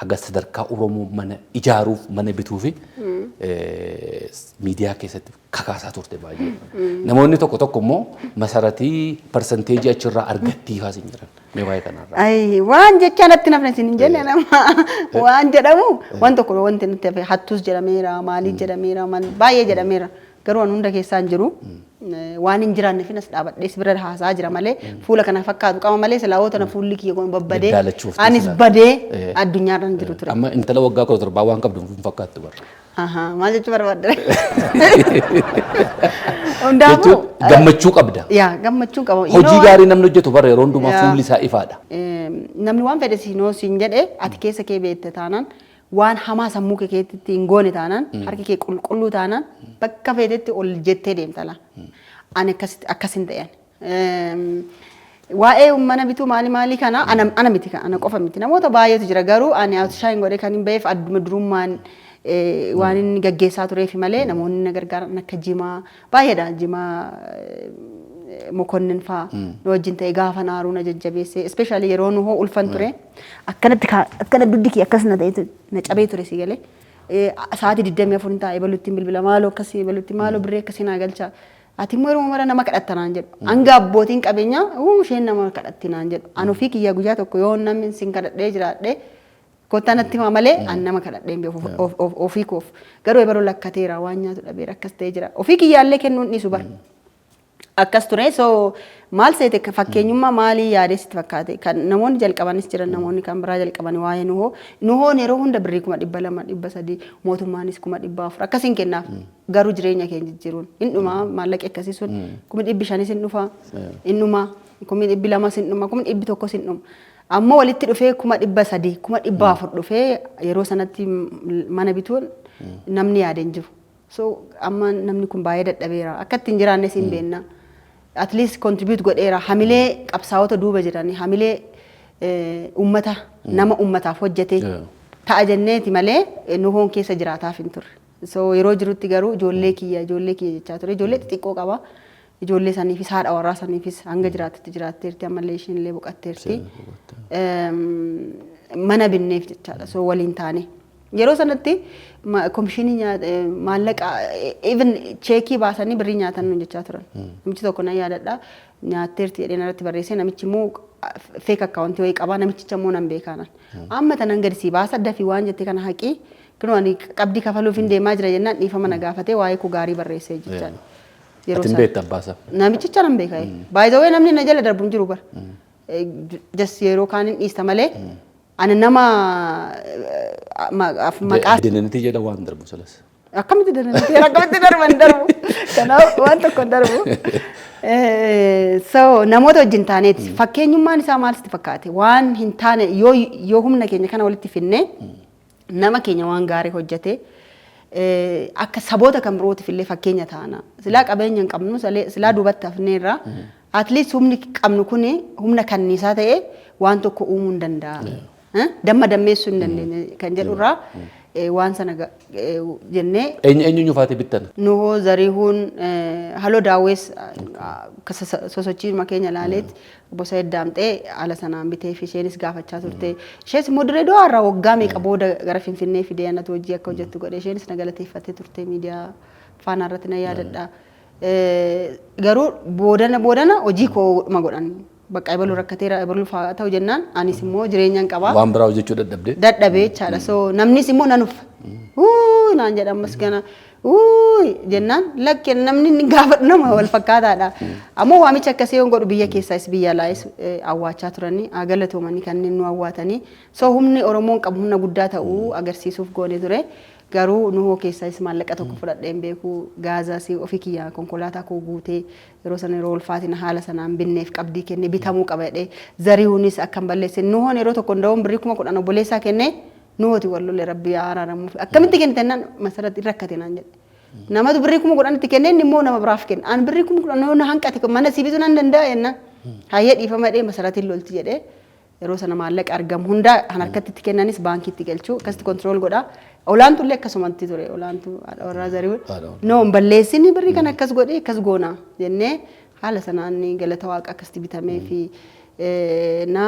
haga sadarkaa Oromoo mana ijaaruuf mana bituu fi miidiyaa keessatti kakaasaa turte baay'ee. Namoonni tokko tokko immoo masaratii parsanteejii achirraa argattii fa'aa sin jiran. Mee waa'ee kanarraa. Ay waan jecha natti nafne sin hin jenne nama waan jedhamu waan tokko wanti nuti hafe hattuus jedhameera maalii jedhameera baay'ee jedhameera garuu waan hunda keessaa hin jiru. Waan hin jiraanne fi nas dhaabadhee si bira haasaa jira malee fuula kana fakkaatu qaba malee silaawota na fuulli kiyya kun babbadee anis badee addunyaarra hin jiru ture. Amma intala waggaa 17 waan qabdu hin fakkaattu bara. Maal jechuu barbaadde? Hundaafuu gammachuu qabda. Yaa gammachuu qaba. Hojii gaarii namni hojjetu bara yeroo hundumaa fuulli isaa ifaadha. Namni waan fedhe siinoo siin jedhee ati keessa kee beekte taanaan waan hamaa sammuu kee keessatti hin goone taanaan harki kee qulqulluu taanaan bakka feetetti ol jettee deemtala. Ani akkasin ta'an. Waa'ee mana bituu maali kana ana miti ana qofa miti namoota baay'eetu jira garuu ani outshaine godhee kan hin beef adduma durummaan waan inni gaggeessaa tureef malee namoonni na gargaaran akka Jimaa baay'eedha Jimaa Mokonnin fa'aa nu wajjin ta'e gaafa naaruu na jajjabeesse especially yeroo nu hoo ulfan ture akkana duddi kee akkas na ta'e na cabee ture si galee sa'aatii 24 hin taa'e balutti bilbila maaloo akkasii balutti maaloo birree akkasii naa galcha ati immoo yeroo mara nama kadhattanaan jedhu hanga abbootiin qabeenyaa isheen nama kadhattinaan jedhu an ofii kiyyaa guyyaa tokko yoo namni sin kadhadhee jiraadhee kottanatti malee an nama kadhadheen beeku ofii koof garuu yeroo lakkateera waan nyaatu dhabeera akkas ta'ee jira ofii kiyyaallee kennuun dhiisu bara. Akkas ture so maal seete fakkeenyummaa maalii yaadesitti fakkaate kan namoonni jalqabanis jiran namoonni kan biraa jalqabanii waa'ee nuhoon yeroo hunda birrii 200 300 mootummaanis 400 akkasiin kennaaf garuu jireenya keenya jijjiiruun hindhuma maallaqi akkasii sun 500 hin dhufa hindhuma 200 hin dhuma 100 hin dhuma ammoo walitti dhufee 300 400 dhufee yeroo sanatti mana bituun namni yaadeen jiru so amma namni kun baay'ee dadhabeera akka ittiin jiraanne siin beenna. At least contribute godheera hamilee qabsaa'ota duuba jiranii hamilee ummata nama ummataaf hojjete ta'a jenneeti malee nuhoon keessa jiraataaf hin turre. So yeroo jirutti garuu ijoollee kiyya jechaa ture ijoollee xixiqqoo qaba ijoollee saniifis haadha warraa saniifis hanga jiraattetti jiraatteerti ammallee ishiinillee boqatteerti mana binneef jechaadha so waliin taane. Yeroo sanatti komishinii maallaqa even cheekii baasanii birrii nyaatan nu jechaa turan. Namichi tokko na yaadadha nyaatteerti jedhee narratti barreessee namichi immoo fake account wayii qaba namichicha immoo nan beekaanan. Amma tanan gadi si baasa dafii waan jettee kana haqii kunoo ani qabdii kafaluuf hin deemaa jira jennaan dhiifama na gaafatee waa'ee koo gaarii barreessee jechaa. Atin beekta abbaasa. Namichicha nan beeka. By the way namni na jala darbu hin jiru bara. Just yeroo kaan hin dhiista malee ana nama maqaa dinanitii jedha waan darbu salas. Akkamitti dinanitii darbu kanaaf waan tokko darbu. So namoota wajjin taaneeti fakkeenyummaan isaa maal sitti fakkaate waan hin taane yoo humna keenya kana walitti finne nama keenya waan gaarii hojjete akka saboota kan birootiif illee fakkeenya taana silaa qabeenya hin qabnu silaa duubatti hafneerra at least humni qabnu kun humna kanniisaa ta'e waan tokko uumuu hin danda'a. damma dammeessuu hin dandeenye kan jedhurraa waan sana jennee eenyu nyufaate bittan nuhoo zarihuun haloo daawwees sosochii makeenya laaleet bosa eddaamtee ala sanaan bitee fi isheenis gaafachaa turte ishees immoo diree do'aarraa waggaa meeqa booda gara Finfinnee fidee annatu hojii akka hojjettu godhe isheenis na galateeffattee turte miidiyaa faanaa irratti na yaadadha garuu boodana hojii koo ma godhan bakka ibalu rakkateera ibalu fa'aa ta'u jennaan anis immoo jireenyaan qabaa waan biraa hojjechuu dadhabee jechaadha so namnis immoo nan uffa naan jedhamas gana jennaan lakke namni ni gaafa nama wal fakkaataadha ammoo waamicha akkasii yoon godhu biyya keessaas biyya alaayis awwaachaa turanii galatoomanii kanneen nu awwaatanii so humni Oromoon qabu humna guddaa ta'uu agarsiisuuf goone ture garuu nuhoo keessaas maallaqa tokko fudhadheen beeku gaazaa si ofii kiyyaa konkolaataa koo guutee yeroo sana yeroo ulfaatina haala sanaan binneef qabdii kenne bitamuu qabadhe zarihuunis akkan balleesse nuhoon yeroo tokko ndawon birrii 10,000 obboleessaa kenne nuhooti wallolle rabbi araaramuuf akkamitti kennitennaan masaratti rakkate naan jedhe namatu birrii 10,000 itti kenne inni immoo nama biraaf kenna an birrii 10,000 na hanqate mana siibisu nan danda'a yenna hayyee dhiifama dhee masaratiin lolti jedhee yeroo sana maallaqa argamu hunda harkatti itti kennanis baankiitti galchuu akkasitti kontrool godha olaantu illee akkasumatti ture olaantu warra zarihuun no balleessini birrii kan akkas godhe akkas goona jennee haala sanaan galata waaqa akkasitti bitamee fi na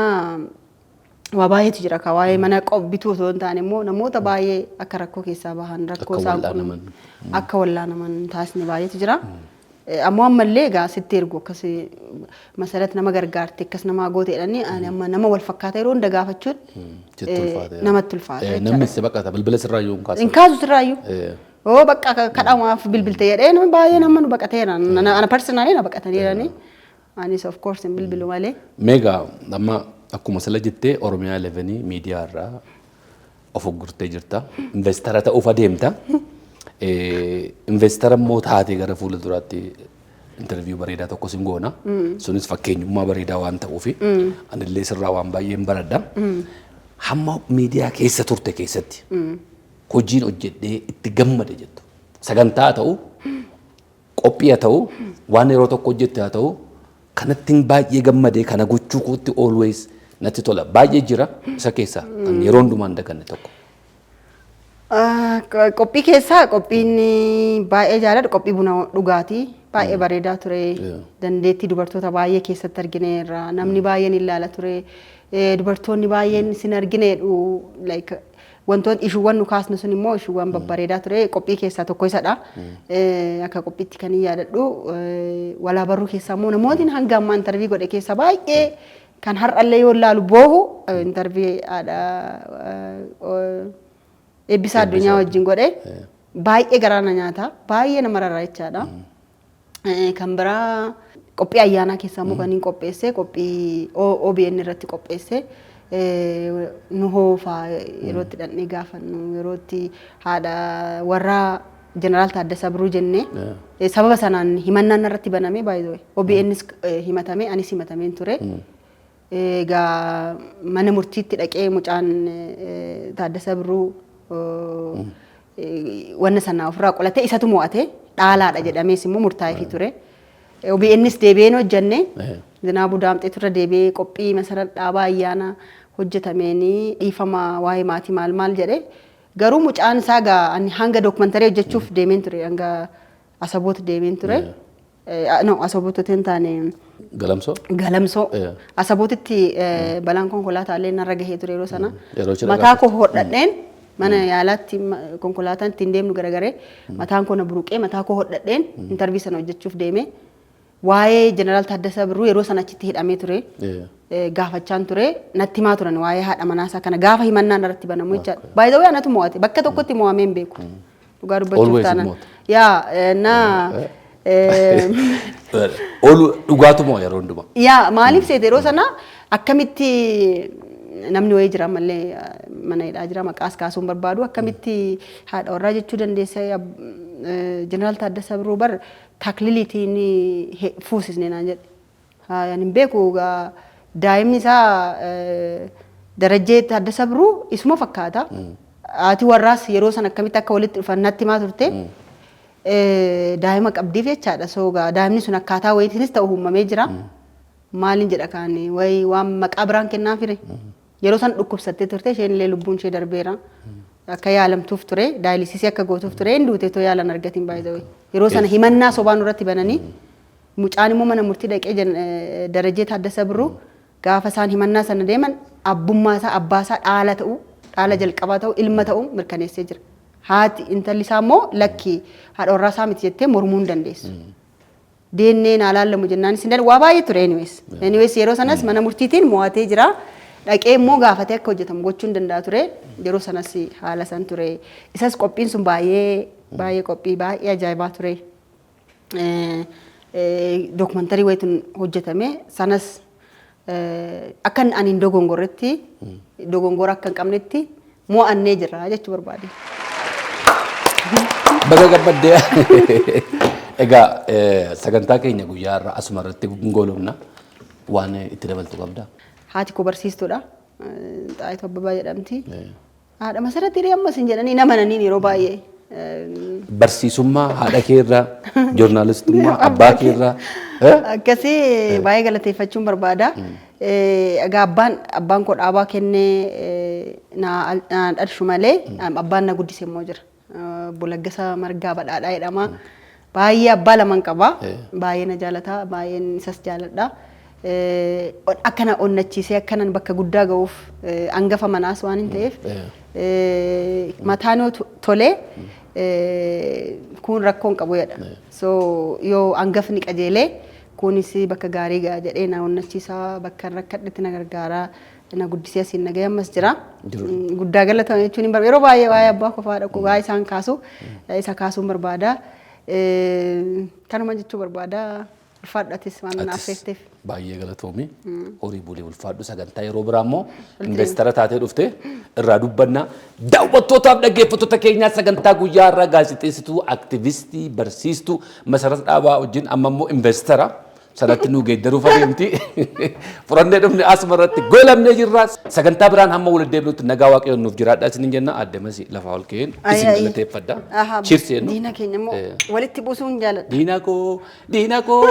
waa baay'eetu jira ka waa'ee mana bituu osoo hin taane immoo namoota baay'ee akka rakkoo keessaa bahan rakkoo isaan kun akka wallaanaman taasisni baay'eetu jira. Ammoo ammallee egaa sitti ergu akkas masarat nama gargaarte akkas nama goote jedhanii amma nama wal fakkaata yeroo hunda gaafachuun namatti ulfaata. Namni si baqata bilbila sirraayyuu hin kaasu. Hin kaasu sirraayyuu. Oo bakka kadhamaaf bilbilte jedhee nama baay'ee nama nu baqateera. Ana personally na baqatanii jedhanii. Anis of course hin bilbilu malee. Meegaa amma akkuma sala jettee Oromiyaa 11 miidiyaa irraa of gurtee jirta. Investara ta'uuf adeemta. Investara immoo taatee gara fuula duraatti interview bareedaa tokko sin goona. Sunis fakkeenyummaa bareedaa waan ta'uufi anillee sirraa waan baay'een baradha. Hamma miidiyaa keessa turte keessatti hojiin hojjedhee itti gammade jettu. Sagantaa ta'u, qophii ta'u, waan yeroo tokko hojjette haa ta'u, kanatti baay'ee gammadee kana gochuu kootti always natti tola. Baay'ee jira isa keessaa kan yeroo hundumaan daganne tokko. Qophii keessaa qophiin baay'ee jaalladha qophii buna dhugaatii baay'ee bareedaa ture dandeettii dubartoota baay'ee keessatti argineerra namni baay'een ilaala ture dubartoonni baay'een sin argineedhu like wantoonni ishuuwwan nu kaasnu sun immoo ishuuwwan babbareedaa ture qophii keessaa tokko isadha akka qophiitti kan yaadadhu walaa barruu keessaa immoo namoonni hanga ammaa intervii godhe keessaa baay'ee kan har'allee yoo ilaalu boohu intervii eebbisa addunyaa wajjin godhe baay'ee garaana nyaata baay'ee nama rarraachaadha kan biraa qophii ayyaanaa keessaa immoo kan hin qopheesse qophii OBN irratti qopheesse nu hoofaa yerootti dhandhee gaafannu yerootti haadha warra jeneraal Taaddasaa Birruu jennee sababa sanaan himannaan irratti baname baay'ee OBNs himatame anis himatameen ture egaa mana murtiitti dhaqee mucaan Taaddasaa Birruu wanna sana ofirraa qolatee isatu mo'ate dhaalaadha jedhamees immoo murtaa'ee ture. OBNs deebi'een hojjenne Zinaabuu Daamxee turre deebi'ee qophii masarat dhaabaa ayyaana hojjetameen dhiifama waa'ee maatii maal jedhe garuu mucaan isaa gaa hanga dookumantarii hojjechuuf deemeen ture hanga Asaboot deemeen ture. No Asabootti hin taane Galamsoo Asabootitti balaan konkolaataalee narra gahee ture yeroo sana mataa koo hodhadheen mana yaalaatti konkolaataan ittiin deemnu garagaree mataan koo na buruqee mataa koo hodhadheen intervii sana hojjechuuf deeme waa'ee jeneraal Taaddasaa Birruu yeroo sana achitti hidhamee ture gaafachaan ture natti himaa turan waa'ee haadha manaasaa kana gaafa himannaan irratti banamu jechaadha baay'ee anatu mo'ate bakka tokkotti mo'amee hin beeku dhugaa dubbachuuf taana yaa na dhugaatu moo yeroo hundumaa yaa maaliif seete yeroo sana akkamitti namni wayii jira malee mana hidhaa jira maqaas kaasuun barbaadu akkamitti haadha warraa jechuu dandeessa jeneraal Taaddasaa Birruu bar takliliitiin fuusisne naan jedhe yaa hin beeku daa'imni isaa Darajjee Taaddasaa Birruu isuma fakkaata haati warraas yeroo sana akkamitti akka walitti dhufan natti himaa turte daa'ima qabdiif jechaadha soogaa daa'imni sun akkaataa wayiitiinis ta'u uumamee jira maaliin jedha kaani wayi waan maqaa biraan kennaa fire yeroo san dhukkubsattee turte isheen illee lubbuun ishee darbeera akka yaalamtuuf ture daayiliisisii akka gootuuf ture hin duute too yaalan argatiin baay'ee yeroo sana himannaa sobaan irratti bananii mucaan immoo mana murtii dhaqee darajee Taaddasa Birruu gaafa isaan himannaa sana deeman abbummaa isaa abbaa isaa dhaala jalqabaa ta'uu ilma ta'uu mirkaneessee jira. Haati intalli isaa immoo lakki haadha warraa isaa miti jettee mormuu hin dandeessu. DNA naa laallamu jennaan isin waa baay'ee ture anyways yeroo sanas mana murtiitiin mo'atee jira. Dhaqee immoo gaafatee akka hojjetamu gochuu hin danda'a ture. Yeroo sanas haala san ture. Isas qophiin sun baay'ee qophii baay'ee ajaa'ibaa ture. Dookumantarii wayiituun hojjetame sanas akkan ani hin dogongorretti dogongora akka hin qabnetti mo'annee jirra jechuu barbaade. Baga gabbadee egaa sagantaa keenya guyyaa irraa asuma irratti goolumna waan itti dabaltu qabda. Haati koo barsiistuudha. Xaayituu Abbabaa jedhamti. Haadha Masarattii ammas hin jedhanii nama naniin yeroo baay'ee. Barsiisummaa haadha keerraa joornaalistummaa abbaa keerraa. Akkasii baay'ee galateeffachuun barbaada. Egaa abbaan koo dhaabaa kennee na dharshu malee abbaan na guddise immoo jira. Bulaggasa Margaa Badhaadhaa jedhama. Baay'ee abbaa lamaan qaba. Baay'ee na jaalata. Baay'een isas jaaladha. Akkana onnachiisee akkanan bakka guddaa ga'uuf hangafa manaas waan hin ta'eef mataanoo tolee kun rakkoon qabu jedha. So yoo hangafni qajeelee kunis bakka gaarii ga'a jedhee na onnachiisaa bakka rakkadhetti na gargaaraa na guddisee asiin na ga'e ammas jira. Guddaa galatama jechuun hin barbaadu. Yeroo baay'ee waa'ee abbaa qofaadha waa'ee isaan kaasu isa kaasuun barbaada. Kanuma jechuu barbaada. Ulfaadhatis waan na affeekteef. Baay'ee galatoomi. Horii bulee ulfaadhu sagantaa yeroo biraa immoo investara taatee dhufte irraa dubbanna. Daawwattootaaf dhaggeeffattoota keenyaa sagantaa guyyaa irraa gaazexeessituu, aktivistii, barsiistuu Masarat Dhaabaa wajjin amma immoo investara sanatti nu geeddaruuf adeemti. Furannee dhufne asuma irratti goolabnee jirra. Sagantaa biraan hamma walitti deebinutti nagaa waaqayyoon nuuf jiraadha isinin jenna. Adde Masi lafaa ol ka'een isin galateeffadha. Cheers jennu. Diina keenya immoo walitti buusuun jaaladha. Diina koo.